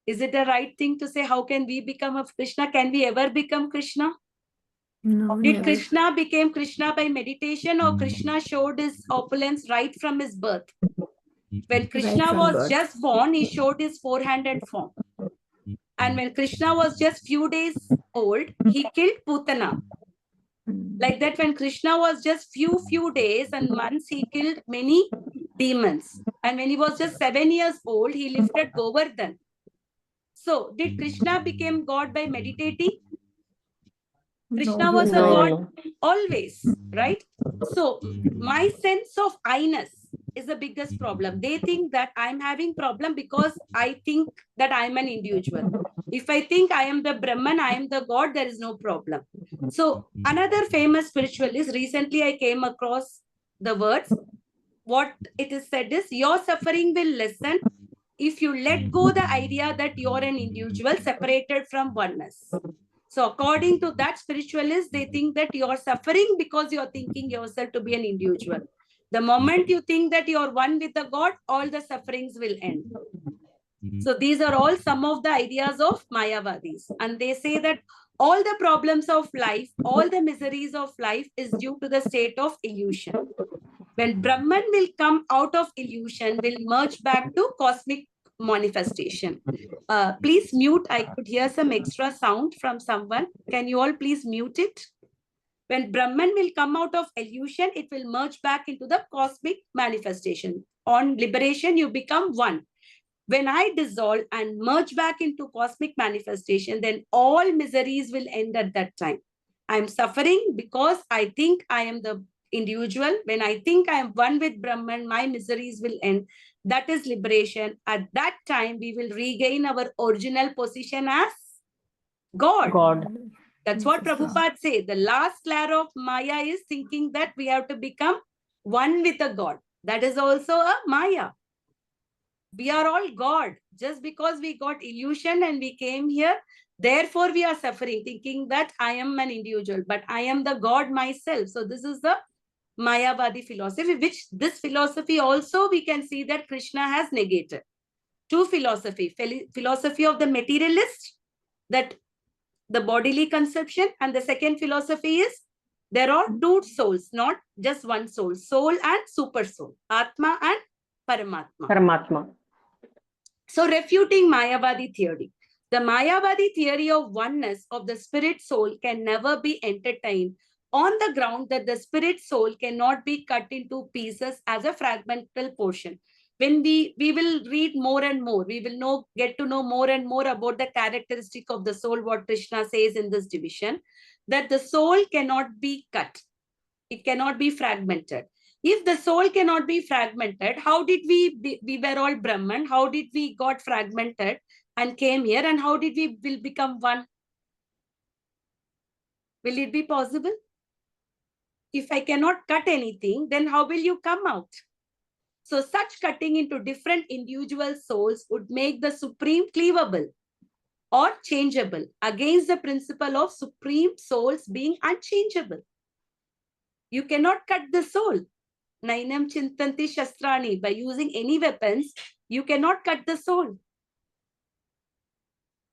Is it the right thing to say, how can we become a Krishna? Can we ever become Krishna? No, Did never. Krishna became Krishna by meditation or Krishna showed his opulence right from his birth? When Krishna from was birth. just born, he showed his four-handed form. And when Krishna was just few days old, he killed Putana. Like that, when Krishna was just few days and months, he killed many demons. And when he was just 7 years old, he lifted Govardhan. So, did Krishna become God by meditating? Krishna was a God always, right? So, my sense of I-ness is the biggest problem. They think that I'm having problem because I think that I'm an individual. If I think I am the Brahman, I am the God, there is no problem. So, another famous spiritualist, recently I came across the words, what it is said is, your suffering will lessen if you let go the idea that you're an individual separated from oneness. So according to that spiritualist, they think that you're suffering because you're thinking yourself to be an individual. The moment you think that you're one with the God, all the sufferings will end. So these are all some of the ideas of Mayavadis. And they say that all the problems of life, all the miseries of life is due to the state of illusion. When Brahman will come out of illusion, will merge back to cosmic manifestation. Please mute. I could hear some extra sound from someone. Can you all please mute it? When Brahman will come out of illusion, it will merge back into the cosmic manifestation. On liberation, you become one. When I dissolve and merge back into cosmic manifestation, then all miseries will end at that time. I'm suffering because I think I am the individual. When I think I am one with Brahman, my miseries will end. That is liberation. At that time, we will regain our original position as God. That's what Prabhupada said. The last layer of Maya is thinking that we have to become one with a God. That is also a Maya. We are all God. Just because we got illusion and we came here, Therefore, we are suffering, thinking that I am an individual, but I am the God myself. So this is the Mayavadi philosophy, which this philosophy also we can see that Krishna has negated. Two philosophy, philosophy of the materialist, that the bodily conception, and the second philosophy is there are two souls, not just one soul, soul and super soul, Atma and Paramatma. Paramatma. So refuting Mayavadi theory. The Mayavadi theory of oneness of the spirit soul can never be entertained on the ground that the spirit soul cannot be cut into pieces as a fragmental portion. When we will read more and more, we will get to know more and more about the characteristic of the soul, what Krishna says in this division, that the soul cannot be cut. It cannot be fragmented. If the soul cannot be fragmented, how did we were all Brahman? How did we got fragmented and came here? And how did we will become one? Will it be possible? If I cannot cut anything, then how will you come out? So such cutting into different individual souls would make the supreme cleavable or changeable against the principle of supreme souls being unchangeable. You cannot cut the soul. Nainam chintanti shastrani. By using any weapons, you cannot cut the soul.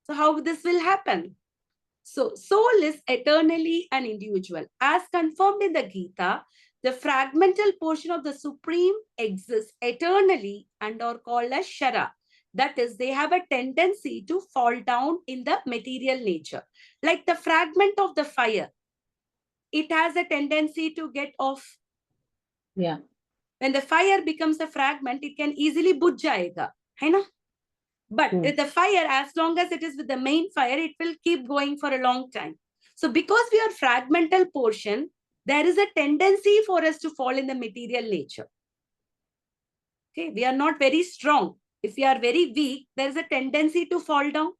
So how this will happen? So soul is eternally an individual. As confirmed in the Gita, the fragmental portion of the Supreme exists eternally and are called as Shara. That is, they have a tendency to fall down in the material nature. Like the fragment of the fire, it has a tendency to get off. Yeah. When the fire becomes a fragment, it can easily bujh jayega. Hai na? But with the fire, as long as it is with the main fire, it will keep going for a long time. So because we are fragmental portion, there is a tendency for us to fall in the material nature. Okay, we are not very strong. If we are very weak, there is a tendency to fall down.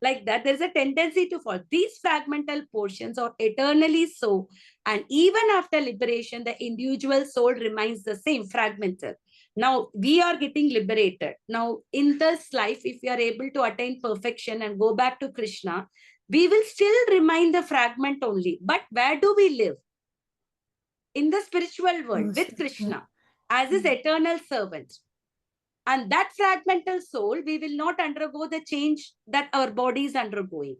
Like that, there is a tendency to fall. These fragmental portions are eternally so. And even after liberation, the individual soul remains the same, fragmental. Now, we are getting liberated. Now, in this life, if we are able to attain perfection and go back to Krishna, we will still remain the fragment only. But where do we live? In the spiritual world with Krishna as his eternal servant. And that fragmental soul, we will not undergo the change that our body is undergoing.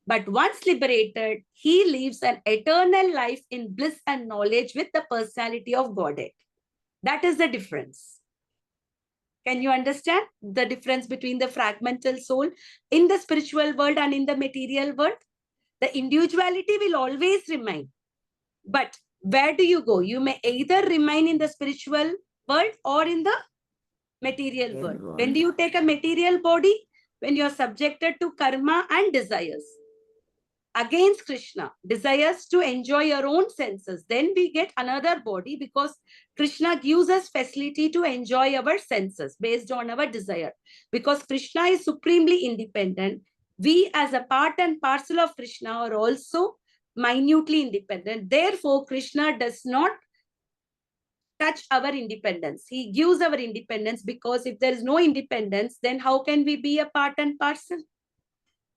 But once liberated, he lives an eternal life in bliss and knowledge with the personality of Godhead. That is the difference. Can you understand the difference between the fragmental soul in the spiritual world and in the material world? The individuality will always remain. But where do you go? You may either remain in the spiritual world or in the material world. When do you take a material body? When you are subjected to karma and desires. Against Krishna, desires to enjoy your own senses. Then we get another body because Krishna gives us facility to enjoy our senses based on our desire. Because Krishna is supremely independent, we as a part and parcel of Krishna are also minutely independent. Therefore, Krishna does not touch our independence. He gives our independence because if there is no independence, then how can we be a part and parcel?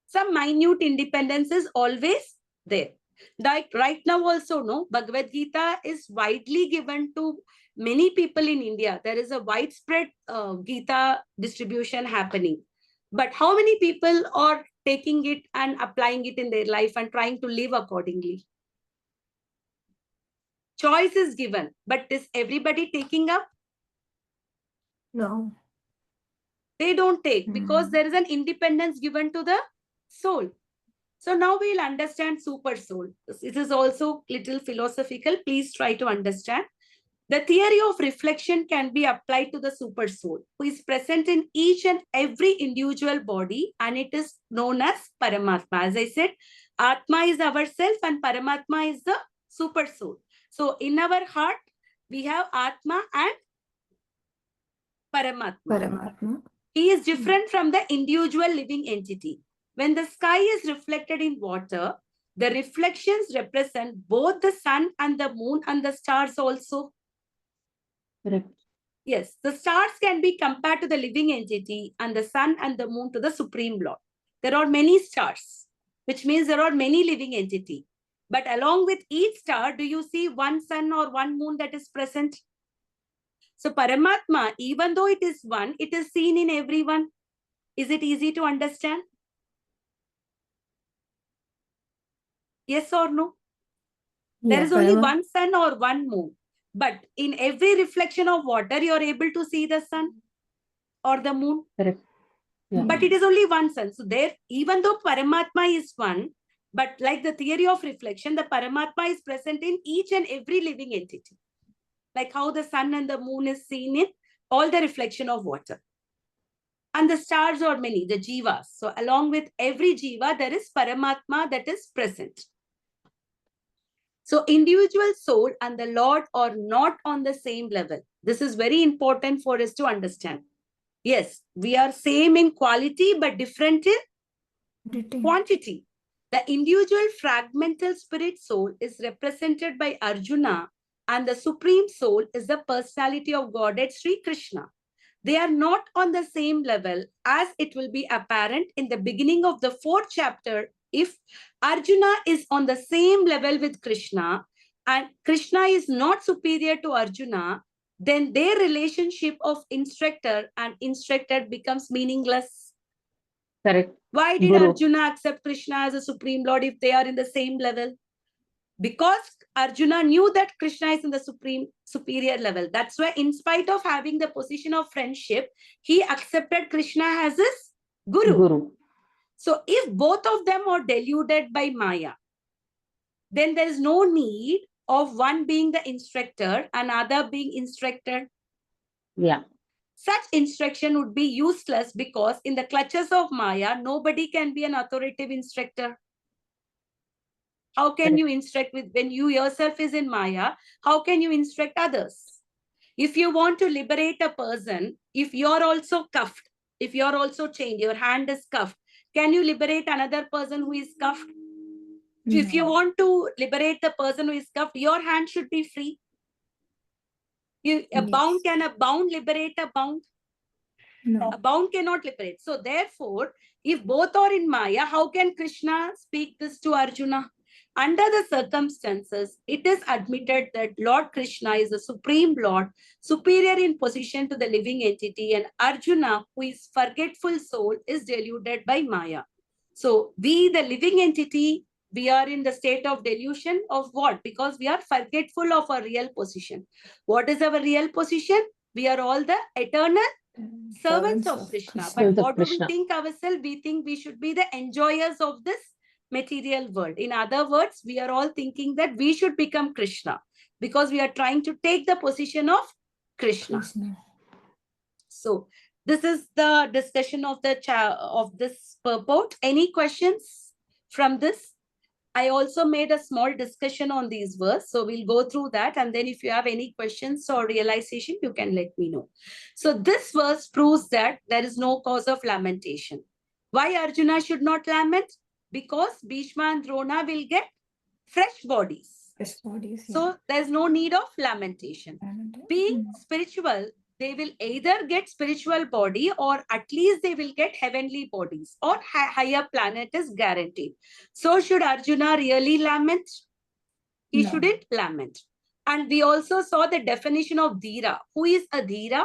Some minute independence is always there. Like right now also, no, Bhagavadgita is widely given to many people in India. There is a widespread Gita distribution happening. But how many people are taking it and applying it in their life and trying to live accordingly? Choice is given, but is everybody taking up? No. They don't take because there is an independence given to the soul. So now we'll understand super soul. This is also little philosophical. Please try to understand. The theory of reflection can be applied to the super soul, who is present in each and every individual body, and it is known as Paramatma. As I said, Atma is ourself and Paramatma is the super soul. So in our heart, we have Atma and Paramatma. He is different from the individual living entity. When the sky is reflected in water, the reflections represent both the sun and the moon and the stars also. Correct. Yes, the stars can be compared to the living entity and the sun and the moon to the Supreme Lord. There are many stars, which means there are many living entities. But along with each star, do you see one sun or one moon that is present? So Paramatma, even though it is one, it is seen in everyone. Is it easy to understand? Yes or no? There is only one sun or one moon. But in every reflection of water, you are able to see the sun or the moon. Correct. Yeah. But it is only one sun. So there, even though Paramatma is one, but like the theory of reflection, the Paramatma is present in each and every living entity. Like how the sun and the moon is seen in all the reflection of water. And the stars are many, the jivas. So along with every jiva, there is Paramatma that is present. So individual soul and the Lord are not on the same level. This is very important for us to understand. Yes, we are same in quality, but different in quantity. The individual fragmental spirit soul is represented by Arjuna, and the supreme soul is the personality of Godhead Sri Krishna. They are not on the same level, as it will be apparent in the beginning of the 4th chapter. If Arjuna is on the same level with Krishna and Krishna is not superior to Arjuna, then their relationship of instructor and instructed becomes meaningless. Correct. Why did Guru. Arjuna accept Krishna as a supreme Lord if they are in the same level? Because Arjuna knew that Krishna is in the superior level. That's why, in spite of having the position of friendship, he accepted Krishna as his Guru. So if both of them are deluded by Maya, then there is no need of one being the instructor and other being instructed. Yeah. Such instruction would be useless because in the clutches of Maya, nobody can be an authoritative instructor. How can you instruct when you yourself is in Maya? How can you instruct others? If you want to liberate a person, if you're also cuffed, if you're also chained, your hand is cuffed, can you liberate another person who is cuffed? So if you want to liberate the person who is cuffed, your hand should be free. Bound, can a bound liberate a bound? No. A bound cannot liberate. So therefore, if both are in Maya, how can Krishna speak this to Arjuna? Under the circumstances, it is admitted that Lord Krishna is the supreme Lord, superior in position to the living entity, and Arjuna, who is forgetful soul, is deluded by Maya. So we, the living entity, we are in the state of delusion of what? Because we are forgetful of our real position. What is our real position? We are all the eternal servants of Krishna. But what do we think ourselves? We think we should be the enjoyers of this material world. In other words, we are all thinking that we should become Krishna because we are trying to take the position of Krishna. So this is the discussion of this purport. Any questions from this? I also made a small discussion on these verses. So we'll go through that. And then if you have any questions or realization, you can let me know. So this verse proves that there is no cause of lamentation. Why Arjuna should not lament? Because Bhishma and Drona will get fresh bodies. So there's no need of lamentation. Being spiritual, they will either get spiritual body or at least they will get heavenly bodies or higher planet is guaranteed. So should Arjuna really lament? He shouldn't lament. And we also saw the definition of Dhira. Who is a Dhira?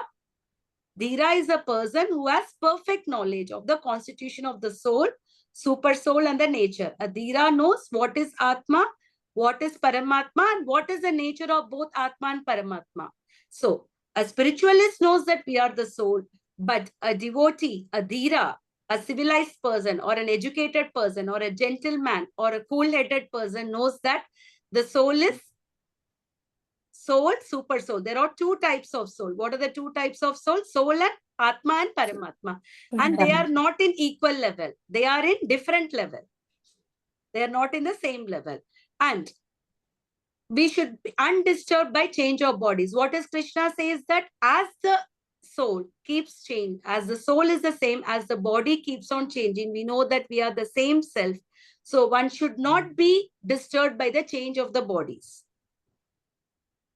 Dhira is a person who has perfect knowledge of the constitution of the soul, super soul and the nature. A Dhira knows what is Atma, what is Paramatma, and what is the nature of both Atma and Paramatma. So a spiritualist knows that we are the soul, but a devotee, a Dhira, a civilized person or an educated person or a gentleman or a cool-headed person knows that the soul is soul, super soul. There are two types of soul. What are the two types of soul? Soul and Atma and Paramatma. And they are not in equal level. They are in different level. They are not in the same level. And we should be undisturbed by change of bodies. What is Krishna says that as the soul keeps changing, as the soul is the same, as the body keeps on changing, we know that we are the same self. So one should not be disturbed by the change of the bodies.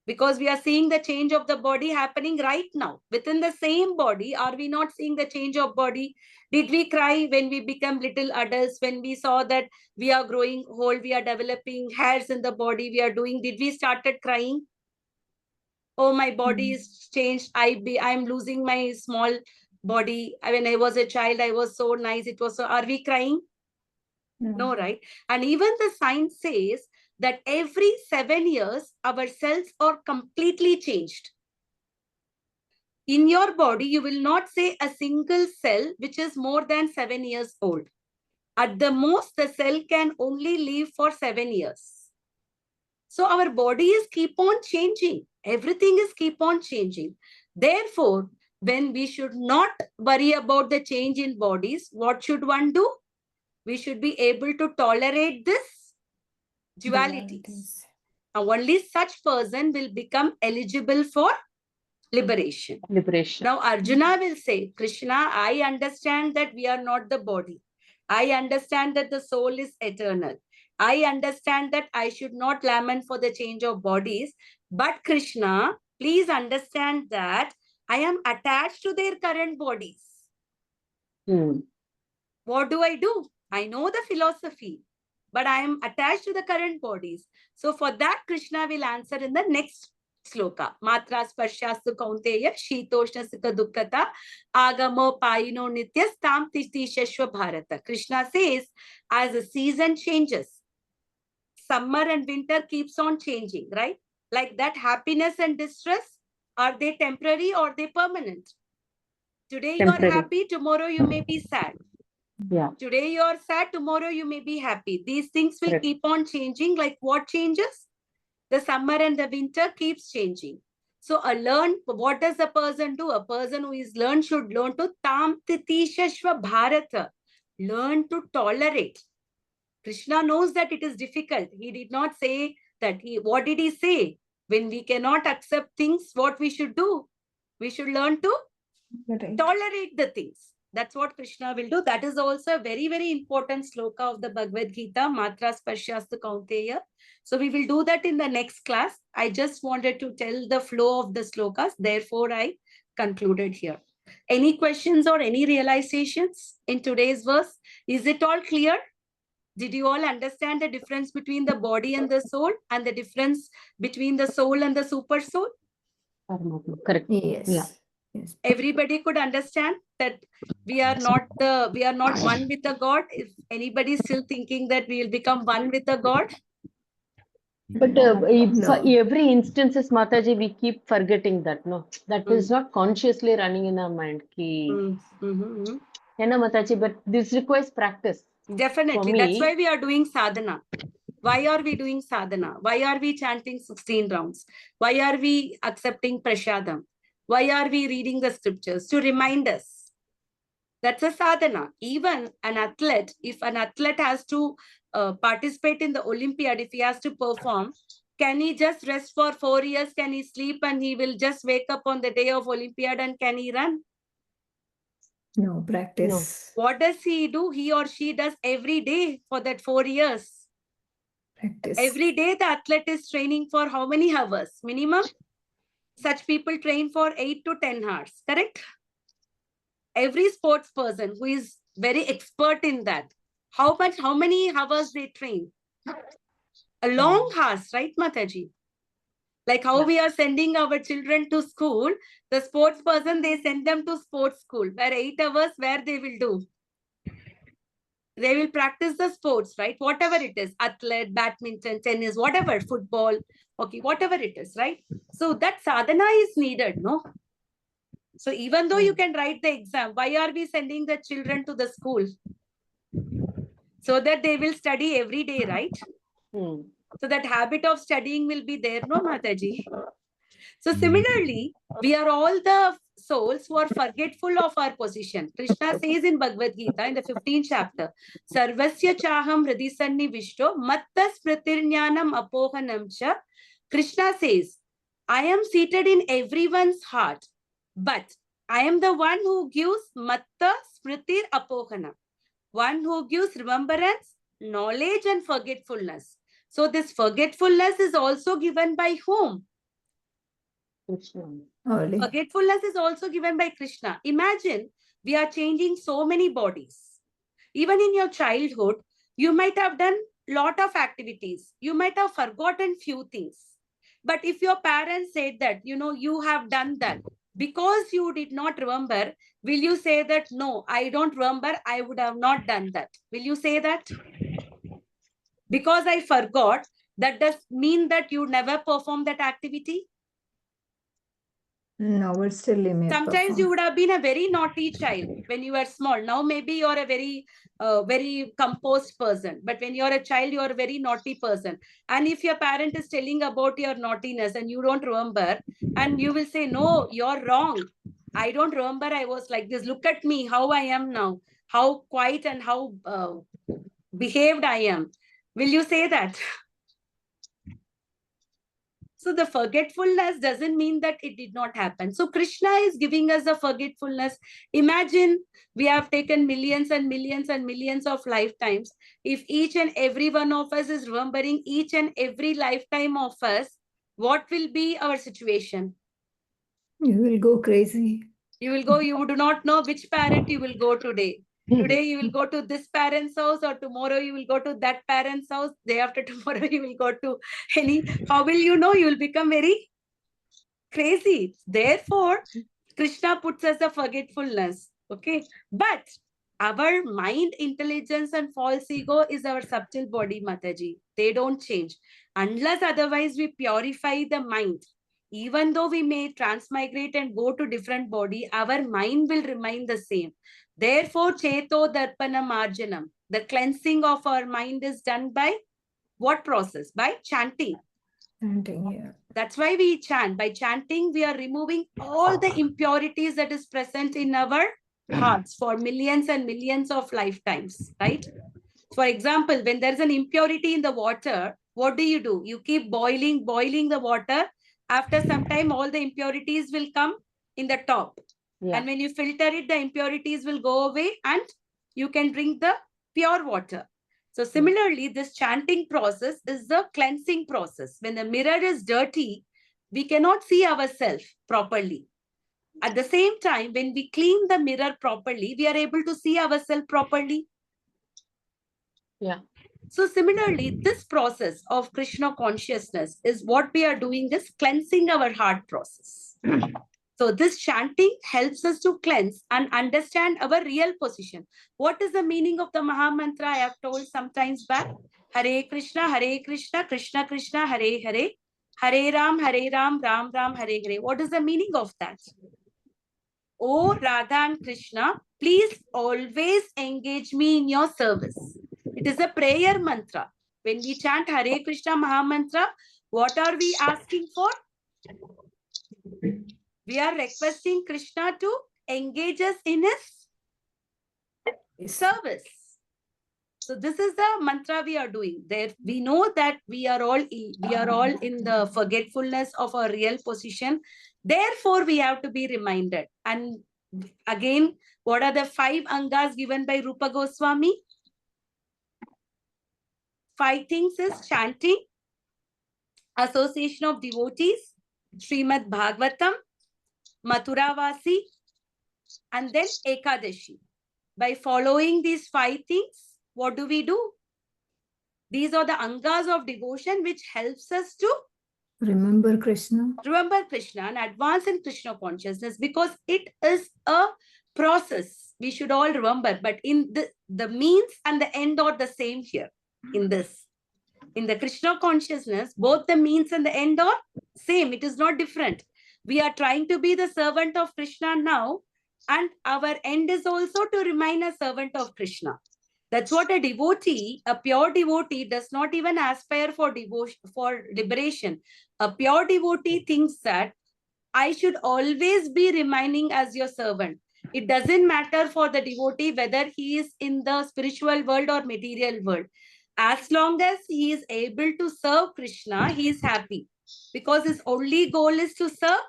Because we are seeing the change of the body happening right now. Within the same body, are we not seeing the change of body? Did we cry when we become little adults, when we saw that we are growing old, we are developing hairs in the body, we are doing, did we started crying? Oh, my body is changed. I'm losing my small body. When I was a child, I was so nice. It was so, are we crying? No, right? And even the science says that every 7 years, our cells are completely changed. In your body, you will not say a single cell which is more than 7 years old. At the most, the cell can only live for 7 years. So our body is keep on changing. Everything is keep on changing. Therefore, when we should not worry about the change in bodies, what should one do? We should be able to tolerate this dualities. Now, only such person will become eligible for liberation. Now, Arjuna will say, Krishna, I understand that we are not the body. I understand that the soul is eternal. I understand that I should not lament for the change of bodies. But Krishna, please understand that I am attached to their current bodies. What do? I know the philosophy, but I am attached to the current bodies. So for that, Krishna will answer in the next sloka. Matra sparshyastu kaunteya shitoshna sukha dukkata agamo payino nityas tam tisheshwa bharata. Krishna says, as the season changes, summer and winter keeps on changing, right? Like that, happiness and distress, are they temporary or they permanent? Today you are happy, tomorrow you may be sad. Yeah. Today you are sad, tomorrow you may be happy. These things will keep on changing. Like what changes? The summer and the winter keeps changing. So what does a person do? A person who is learned should learn to tam titishashva bharata. Learn to tolerate. Krishna knows that it is difficult. He did not say that. What did he say? When we cannot accept things, what we should do? We should learn to tolerate the things. That's what Krishna will do. That is also a very, very important sloka of the Bhagavad Gita, Matra Sparshyastu Kaunteya. So we will do that in the next class. I just wanted to tell the flow of the slokas. Therefore, I concluded here. Any questions or any realizations in today's verse? Is it all clear? Did you all understand the difference between the body and the soul, and the difference between the soul and the super soul? Correct. Yes. Yeah. Yes. Everybody could understand that we are not one with the God. If anybody is still thinking that we will become one with the God, But for every instances, Mataji, we keep forgetting that. No, that is not consciously running in our mind. Mataji, but this requires practice. Definitely. That's why we are doing sadhana. Why are we doing sadhana? Why are we chanting 16 rounds? Why are we accepting prashadam? Why are we reading the scriptures? To remind us. That's a sadhana. Even an athlete, if an athlete has to participate in the Olympiad, if he has to perform, can he just rest for 4 years? Can he sleep and he will just wake up on the day of Olympiad and can he run? No, practice. No. What does he do? He or she does every day for that 4 years. Practice. Every day the athlete is training for how many hours? Minimum? Such people train for 8 to 10 hours, correct? Every sports person who is very expert in that, how many hours they train? A long hours, right, Mataji? Like how we are sending our children to school, the sports person, they send them to sports school, where 8 hours, where they will do? They will practice the sports, right? Whatever it is, athlete, badminton, tennis, whatever, football, hockey, whatever it is, right? So that sadhana is needed, no? So even though you can write the exam, why are we sending the children to the school? So that they will study every day, right? So that habit of studying will be there, no, Mataji? So similarly, we are all the souls who are forgetful of our position. Krishna says in Bhagavad Gita in the 15th chapter, Sarvasya chaham hridisanni vishto matta smritirnyanam apohanam cha. Krishna says, I am seated in everyone's heart, but I am the one who gives matta smritir apohana, one who gives remembrance, knowledge and forgetfulness. So this forgetfulness is also given by whom? Krishna. Early. Forgetfulness is also given by Krishna. Imagine we are changing so many bodies. Even in your childhood, you might have done lot of activities. You might have forgotten few things. But if your parents said that, you have done that, because you did not remember, will you say that, no, I don't remember, I would have not done that? Will you say that? Because I forgot, that does mean that you never perform that activity? No, but still you may Sometimes perform. you would have been a very naughty child when you were small. Now maybe you're a very composed person. But when you're a child, you're a very naughty person. And if your parent is telling about your naughtiness and you don't remember, and you will say, no, you're wrong. I don't remember I was like this. Look at me, how I am now, how quiet and how behaved I am. Will you say that? So the forgetfulness doesn't mean that it did not happen. So Krishna is giving us a forgetfulness. Imagine we have taken millions and millions and millions of lifetimes. If each and every one of us is remembering each and every lifetime of us, what will be our situation? You will go crazy. You do not know which parent you will go today. Today you will go to this parent's house, or tomorrow you will go to that parent's house. Day after tomorrow you will go to any. How will you know? You will become very crazy. Therefore, Krishna puts us a forgetfulness. Okay. But our mind, intelligence, and false ego is our subtle body, Mataji. They don't change. Unless otherwise we purify the mind. Even though we may transmigrate and go to different body, our mind will remain the same. Therefore, Cheto Darpana Marjanam. The cleansing of our mind is done by what process? By chanting. Chanting, yeah. That's why we chant. By chanting, we are removing all the impurities that is present in our hearts for millions and millions of lifetimes, right? For example, when there's an impurity in the water, what do? You keep boiling the water. After some time, all the impurities will come in the top. Yeah. And when you filter it, the impurities will go away and you can drink the pure water. So similarly, this chanting process is the cleansing process. When the mirror is dirty, we cannot see ourselves properly. At the same time, when we clean the mirror properly, we are able to see ourselves properly. Yeah. So similarly, this process of Krishna consciousness is what we are doing, is cleansing our heart process. So this chanting helps us to cleanse and understand our real position. What is the meaning of the Maha Mantra? I have told sometimes back. Hare Krishna, Krishna Krishna, Hare Hare, Hare Ram, Ram Ram, Hare Hare. What is the meaning of that? Oh Radha and Krishna, please always engage me in your service. It is a prayer mantra. When we chant Hare Krishna Maha Mantra, what are we asking for? We are requesting Krishna to engage us in his service. So this is the mantra we are doing. There, we know that we are all in the forgetfulness of our real position. Therefore, we have to be reminded. And again, what are the 5 angas given by Rupa Goswami? 5 things is chanting, association of devotees, Srimad Bhagavatam, Mathuravasi, and then Ekadashi. By following these 5 things, what do? These are the angas of devotion which helps us to Remember Krishna. Remember Krishna and advance in Krishna consciousness, because it is a process. We should all remember, but in the means and the end are the same here. In the Krishna consciousness, both the means and the end are same. It is not different. We are trying to be the servant of Krishna now, and our end is also to remain a servant of Krishna. That's what a devotee, a pure devotee, does not even aspire for devotion, for liberation. A pure devotee thinks that I should always be remaining as your servant. It doesn't matter for the devotee whether he is in the spiritual world or material world. As long as he is able to serve Krishna, he is happy, because his only goal is to serve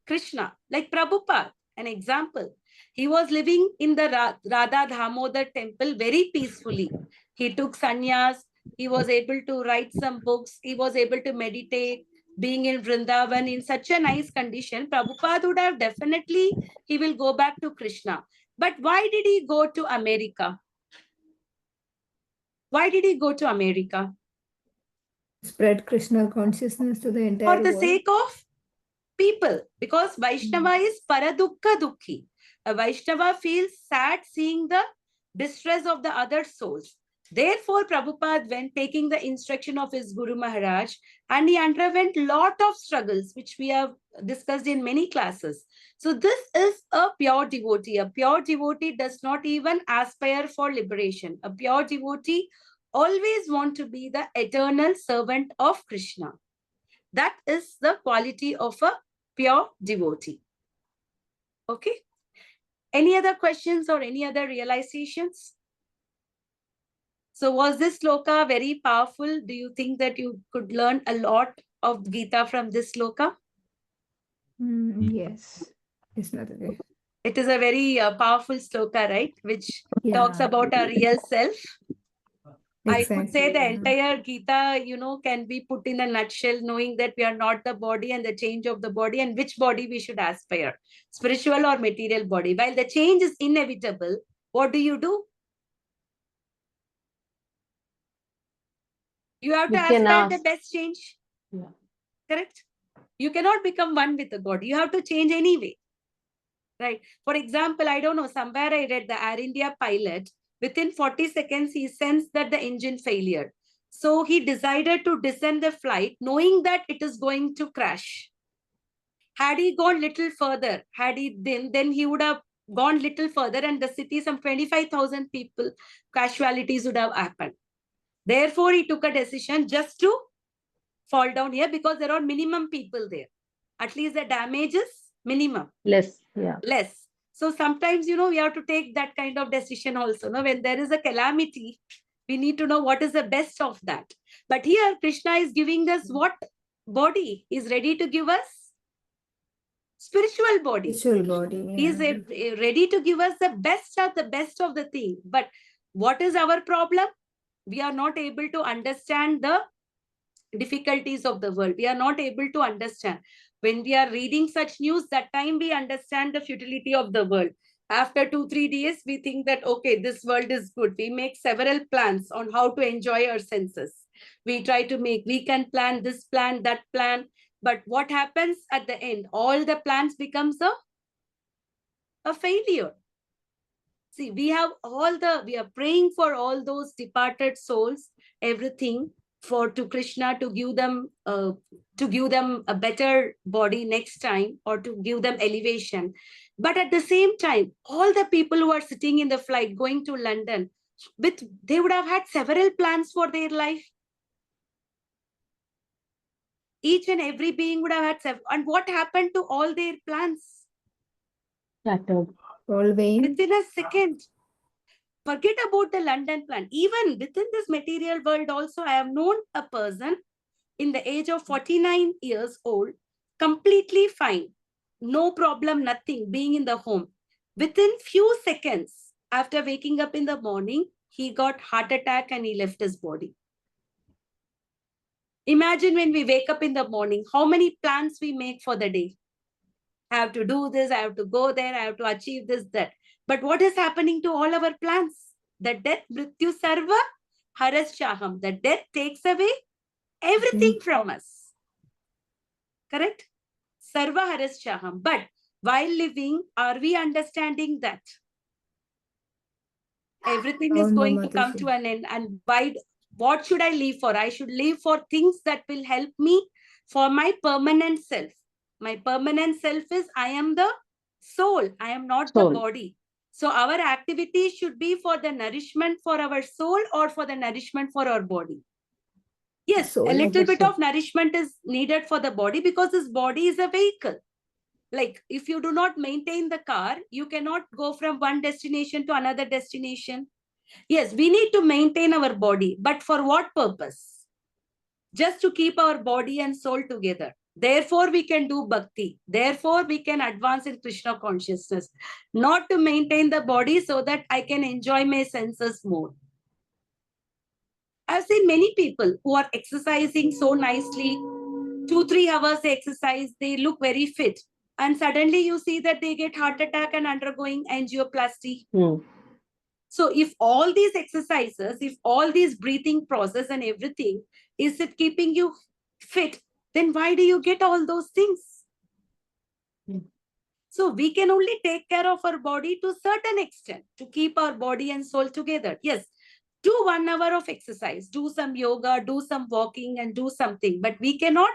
Krishna. Like Prabhupada, an example. He was living in the Radha Damodar temple very peacefully. He took sannyas. He was able to write some books. He was able to meditate. being in Vrindavan in such a nice condition, Prabhupada would have definitely, he will go back to Krishna. But why did he go to America? Why did he go to America? Spread Krishna consciousness to the entire For the world. sake of people, because Vaishnava is paradukha dukhi. A Vaishnava feels sad seeing the distress of the other souls. Therefore, Prabhupada went taking the instruction of his Guru Maharaj, and he underwent lot of struggles, which we have discussed in many classes. So this is a pure devotee. A pure devotee does not even aspire for liberation. A pure devotee always want to be the eternal servant of Krishna. That is the quality of a pure devotee. Okay. Any other questions or any other realizations? So was this sloka very powerful? Do you think that you could learn a lot of Gita from this sloka? Yes. It's not okay. It is a very powerful sloka, right? Which talks Yeah. about our real self. I would say Exactly. the entire Gita, can be put in a nutshell, knowing that we are not the body and the change of the body and which body we should aspire, spiritual or material body. While the change is inevitable, what do? You have to We can aspire the ask. best change. Yeah. Correct? You cannot become one with the body. You have to change anyway. Right? For example, I don't know, somewhere I read the Air India pilot, within 40 seconds, he sensed that the engine failure. So he decided to descend the flight, knowing that it is going to crash. Had he gone little further, then he would have gone little further, and the city, some 25,000 people, casualties would have happened. Therefore, he took a decision just to fall down here because there are minimum people there. At least the damage is minimum. Less. Yeah. Less. So sometimes, we have to take that kind of decision also. No? When there is a calamity, we need to know what is the best of that. But here, Krishna is giving us what body? Is ready to give us spiritual body. Spiritual body. He is ready to give us the best of the thing. But what is our problem? We are not able to understand the difficulties of the world. We are not able to understand. When we are reading such news, that time we understand the futility of the world. After 2-3 days, we think that, okay, this world is good. We make several plans on how to enjoy our senses. We try to make weekend plan, this plan, that plan. But what happens at the end? All the plans becomes a failure. See, we are praying for all those departed souls, everything to Krishna to give them a better body next time, or to give them elevation. But at the same time, all the people who are sitting in the flight going to London, they would have had several plans for their life. Each and every being would have had several. And what happened to all their plans? Shattered. All vain. Within a second. Forget about the London plan. Even within this material world also, I have known a person in the age of 49 years old, completely fine, no problem, nothing, being in the home. Within few seconds, after waking up in the morning, he got heart attack and he left his body. Imagine when we wake up in the morning, how many plans we make for the day. I have to do this, I have to go there, I have to achieve this, that. But what is happening to all our plans? The death, mrityu, sarva, haraschaham. The death takes away everything from us. Correct? Sarva haraschaham. But while living, are we understanding that? Everything is going to come to an end. And what should I live for? I should live for things that will help me for my permanent self. My permanent self is I am the soul. I am not the body. So our activity should be for the nourishment for our soul or for the nourishment for our body. Yes, a little bit of nourishment is needed for the body because this body is a vehicle. Like if you do not maintain the car, you cannot go from one destination to another destination. Yes, we need to maintain our body, but for what purpose? Just to keep our body and soul together. Therefore, we can do bhakti. Therefore, we can advance in Krishna consciousness. Not to maintain the body so that I can enjoy my senses more. I've seen many people who are exercising so nicely, 2-3 hours they exercise, they look very fit. And suddenly you see that they get heart attack and undergoing angioplasty. So if all these exercises, if all these breathing process and everything, is it keeping you fit, then why do you get all those things? So we can only take care of our body to a certain extent to keep our body and soul together. Yes, do 1 hour of exercise, do some yoga, do some walking and do something. But we cannot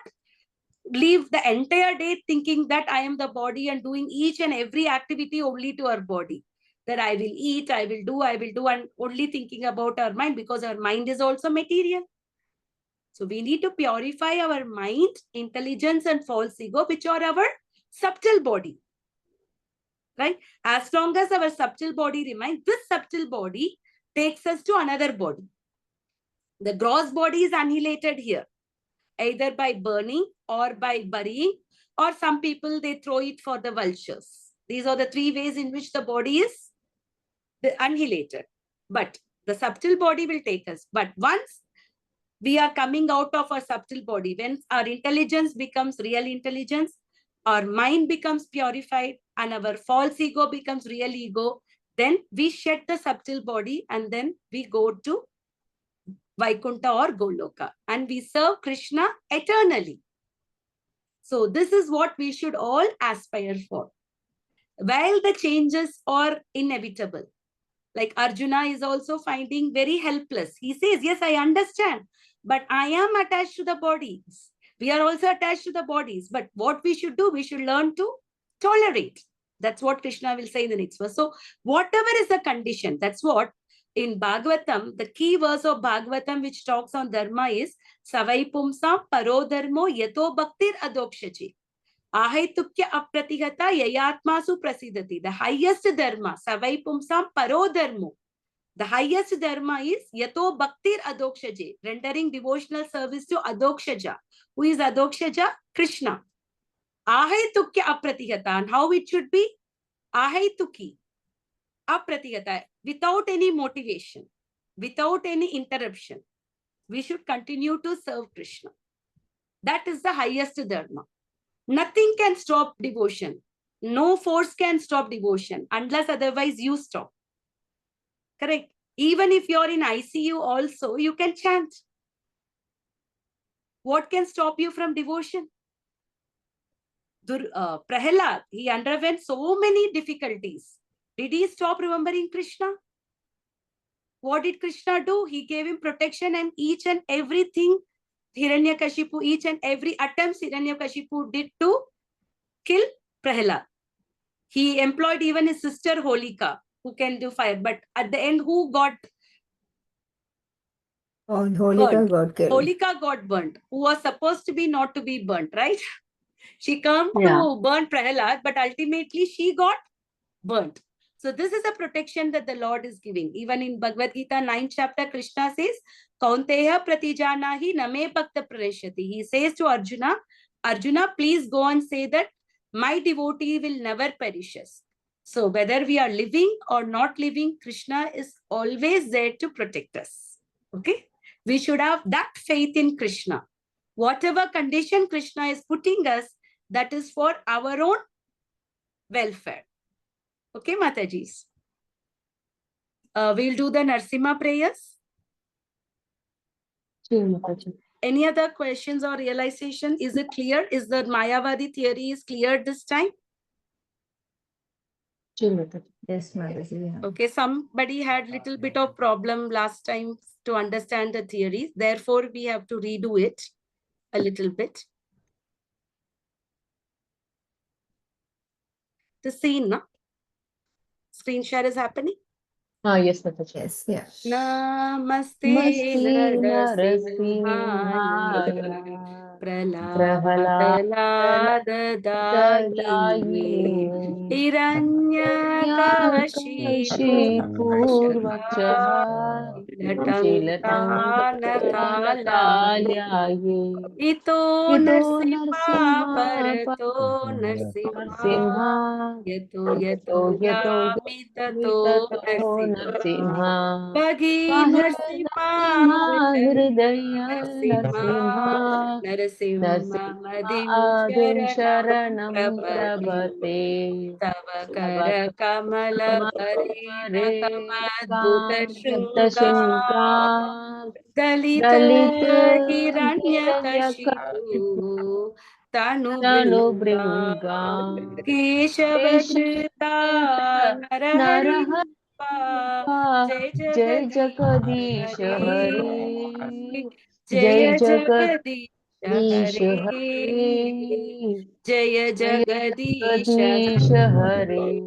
leave the entire day thinking that I am the body and doing each and every activity only to our body. That I will eat, I will do, and only thinking about our mind, because our mind is also material. So we need to purify our mind, intelligence and false ego, which are our subtle body. Right? As long as our subtle body remains, this subtle body takes us to another body. The gross body is annihilated here, either by burning or by burying, or some people, they throw it for the vultures. These are the 3 ways in which the body is annihilated. But the subtle body will take us. But once we are coming out of our subtle body, when our intelligence becomes real intelligence, our mind becomes purified, and our false ego becomes real ego, then we shed the subtle body and then we go to Vaikuntha or Goloka, and we serve Krishna eternally. So this is what we should all aspire for. While the changes are inevitable, like Arjuna is also finding very helpless. He says, yes, I understand, but I am attached to the bodies. We are also attached to the bodies. But what we should do, we should learn to tolerate. That's what Krishna will say in the next verse. So whatever is the condition, that's what in Bhagavatam, the key verse of Bhagavatam which talks on dharma is Savai Pumsam Paro Dharmo Yato Bhaktir Adokshaji. Ahaitukya Apratihata Yayatmasu Prasidati. The highest dharma, Savai Pumsam Paro Dharmo. The highest dharma is Yato Bhaktir Adokshaje, rendering devotional service to Adokshaja. Who is Adokshaja? Krishna. Ahaitukya Apratihata. And how it should be? Ahaituki. Apratihata. Without any motivation, without any interruption. We should continue to serve Krishna. That is the highest dharma. Nothing can stop devotion. No force can stop devotion unless otherwise you stop. Correct? Even if you're in ICU also, you can chant. What can stop you from devotion? Prahalad, he underwent so many difficulties. Did he stop remembering Krishna? What did Krishna do? He gave him protection, and each and everything Hiranyakashipu, each and every attempt Hiranyakashipu did to kill Prahalad. He employed even his sister Holika, who can do fire. But at the end, who got Holika burnt? got killed. Holika got burnt, who was supposed to be not to be burnt, right? She came to burn Prahalad, but ultimately she got burnt. So this is a protection that the Lord is giving. Even in Bhagavad-gita 9th chapter, Krishna says, Kaunteya pratijanahi name bhakta pranashyati. He says to Arjuna, Arjuna, please go and say that my devotee will never perish. So whether we are living or not living, Krishna is always there to protect us. Okay? We should have that faith in Krishna. Whatever condition Krishna is putting us, that is for our own welfare. Okay, Matajis. We'll do the Narsimha prayers. Any other questions or realization? Is it clear? Is the Mayavadi theory is clear this time? Yes, Mataji. Yeah. Okay, somebody had little bit of problem last time to understand the theories. Therefore, we have to redo it a little bit. The scene, no? Screen share is happening? Yes, Mataji. Yes, yeah. Namaste Narasimhaya Prahlada-ladadayi Hiranyakashipu Latantanakalaye Ito Narsimha yato narsimha, Narsimha, yato yato yato yami tato tato narsimha. Narsimha, Bhagi Bhagi narsimha, Narsimha, hridaya Hridaya narsimha, Narsimha, narasimha Narsimha madim Adim sharanam Sharanam prabhati. Prabhate, Tava Tava kara kamala Kamare parimakam shunga Kamudashunga, dalita Dalita hiranyakashipu Hiranyakashipu, tanu Tanu bringa Bringa, keshavadrita Keshavadrita narahari rupa Naraharupa, jai Jai jagadish Jagadish hari Hari, jaya Jai jagadish Jagadish hari Hari, jaya Jaya jagadish Jagadish hari Hari.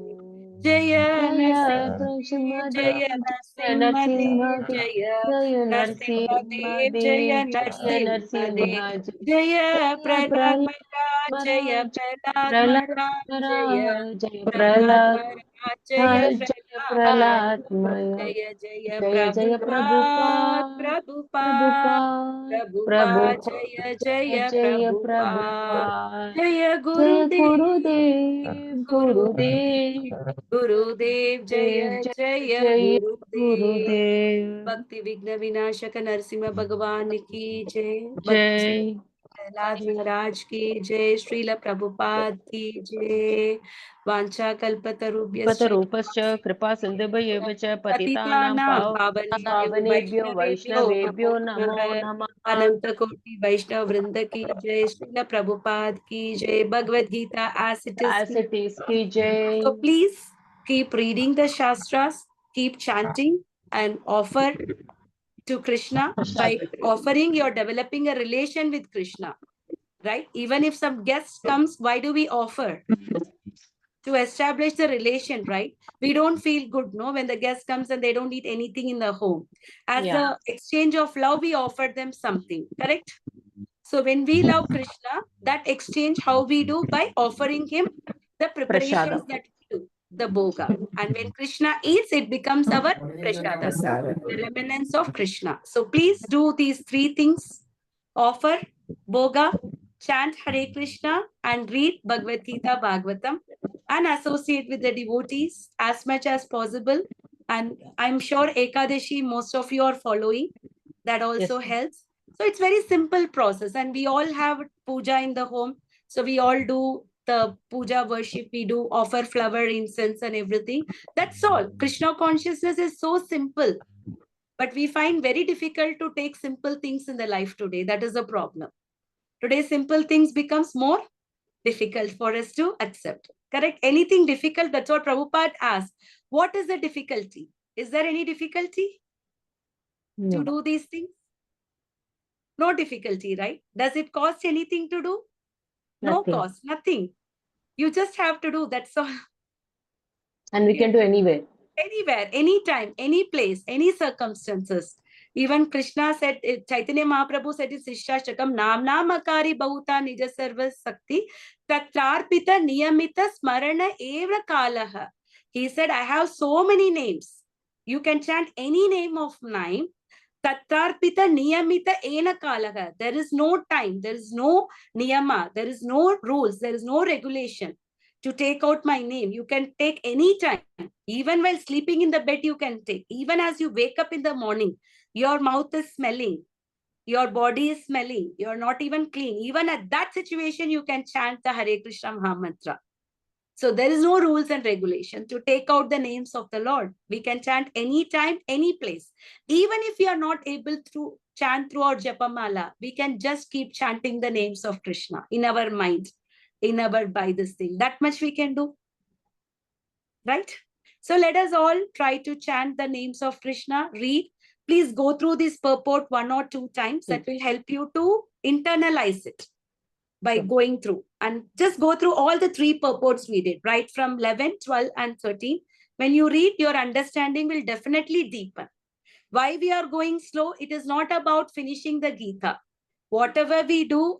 Jaya Jaya Narsimhadev, Krishnadev, Jaya Jaya Narsimhadev, Narsimhadev, Jaya Jaya Narsimhadev, Jaya Narsimhadev, Jaya Narsimhadev, Narsimhadev, Jaya Jaya Prahlad Prahlad Maharaj, Jaya Maharaj, Prahlad Prahlad Maharaj, Jaya Maharaj, Jaya Prahlad Prahlad, Maharaj, Jaya Jaya Prahlad, Prahlad Maya, Jaya Jaya Jaya Jaya Prabhupada, Prabhupada, Prabhupada, Prabhupada, Prabhupada, Prabhupada, Jaya Jaya Jaya Jaya Prabhupada, Prabhupada, Jaya Jaya Gurudev, Gurudev, Gurudev. Gurudev. Gurudev Jaya Jaya Jaya Jaya Gurudev Gurudev, Bhakti Vigna Vinashaka Narasimha Bhagavan ki Jai Bhakti Jai Prahlad Maharaj ki Jai Srila Prabhupada ki Jai Vancha Kalpatarubhyascha Patarupaschа कृपा सिन्धुभ्येव च पतितानां Patitanam Pavanebhyo पावनेभ्यो Vaishnavebhyo वैष्णवेभ्यो Namo नमो Namaha नमः Ananta Koti Vaishnav Vrinda ki Jai Srila Prabhupada ki Jai Bhagavad Gita as it is as it is की So जय please keep reading the Shastras, keep chanting, and offer to Krishna. By offering, you're developing a relation with Krishna, right? Even if some guest comes, why do we offer? To establish the relation, right? We don't feel good, no, when the guest comes and they don't eat anything in the home. As yeah a exchange of love, we offer them something, correct? So when we love Krishna, that exchange, how we do? By offering him the preparations prasadam that we do, the boga. And when Krishna eats, it becomes our prasada, the remnants of Krishna. So please do these three things. Offer boga, chant Hare Krishna, and read Bhagavad Gita Bhagavatam, and associate with the devotees as much as possible. And I'm sure Ekadashi, most of you are following. That yes also helps. So it's very simple process, and we all have puja in the home. So we all do the puja worship. We do offer flower, incense, and everything. That's all. Krishna consciousness is so simple, but we find very difficult to take simple things in the life today. That is a problem. Today, simple things becomes more difficult for us to accept. Correct? Anything difficult, that's what Prabhupada asked. What is the difficulty? Is there any difficulty to no do these things? No difficulty, right? Does it cost anything to do? No nothing cost, nothing. You just have to do, that's all. and we can do anywhere Anywhere, anytime, any place, any circumstances. Even Krishna said, Chaitanya Mahaprabhu said in Shishashtakam, Nam Namakari Bhuta Nija Sarva Sakti, Tatrarpita Niyamita Smarana Eva Kalaha. He said, I have so many names. You can chant any name of name. Tatrarpita Niyamita Ena Kalaha. There is no time, there is no niyama, there is no rules, there is no regulation to take out my name. You can take any time. Even while sleeping in the bed, you can take. Even as you wake up in the morning, your mouth is smelling, your body is smelling, you're not even clean. Even at that situation, you can chant the Hare Krishna Maha Mantra. So there is no rules and regulation to take out the names of the Lord. We can chant anytime, any place. Even if we are not able to chant through our Japamala, we can just keep chanting the names of Krishna in our mind, in our by this thing. That much we can do, right? So let us all try to chant the names of Krishna, read. Please go through this purport one or two times. That will help you to internalize it by going through, and just go through all the three purports we did, right from 11, 12, and 13. When you read, your understanding will definitely deepen. Why we are going slow? It is not about finishing the Gita. Whatever we do,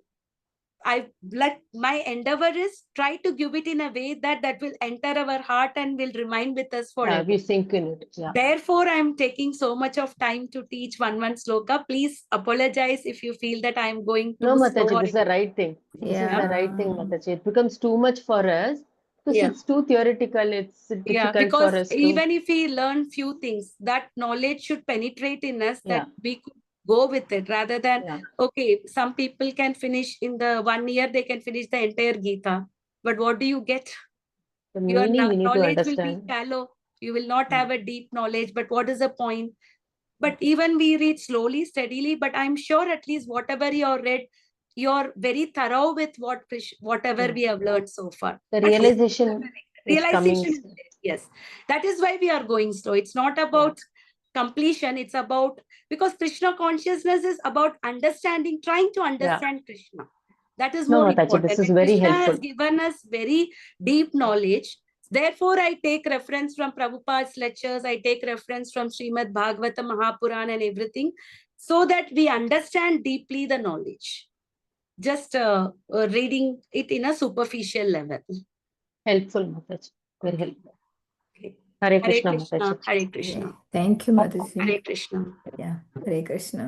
I like my endeavor is try to give it in a way that will enter our heart and will remain with us Yeah, forever. we sink in it. Yeah. Therefore, I'm taking so much of time to teach one sloka. Please apologize if you feel that I'm going No, too slow. Mataji, this is the right thing. This is the right thing, Yeah. Mataji. It becomes too much for us because Yeah. it's too theoretical. It's Yeah, difficult for because us to. even if we learn few things, that knowledge should penetrate in us, Yeah. that we could go with it rather than, Yeah. okay, some people can finish in the 1 year, they can finish the entire Gita. But what do you get? The Your meaning we need to knowledge will be understand. shallow. You will not have a deep knowledge. But what is the point? But Okay. even we read slowly, steadily, but I'm sure at least whatever you're read, you're very thorough with whatever Yeah. we have learned so far. The At least realization is coming. realization is there. Yes. That is why we are going slow. It's not about completion. It's about, because Krishna consciousness is about understanding, trying to understand Krishna. That is No, more Mataji, this important. is And very Krishna helpful. has given us very deep knowledge. Therefore, I take reference from Prabhupada's lectures. I take reference from Srimad Bhagavata Mahapuran and everything, so that we understand deeply the knowledge. Just reading it in a superficial level. Helpful, Mataji. Very Okay. helpful. Okay. Hare Hare Krishna, Krishna, Mataji. Hare Yeah. Krishna, Thank you, Mataji. Hare Krishna. Yeah. Hare Krishna.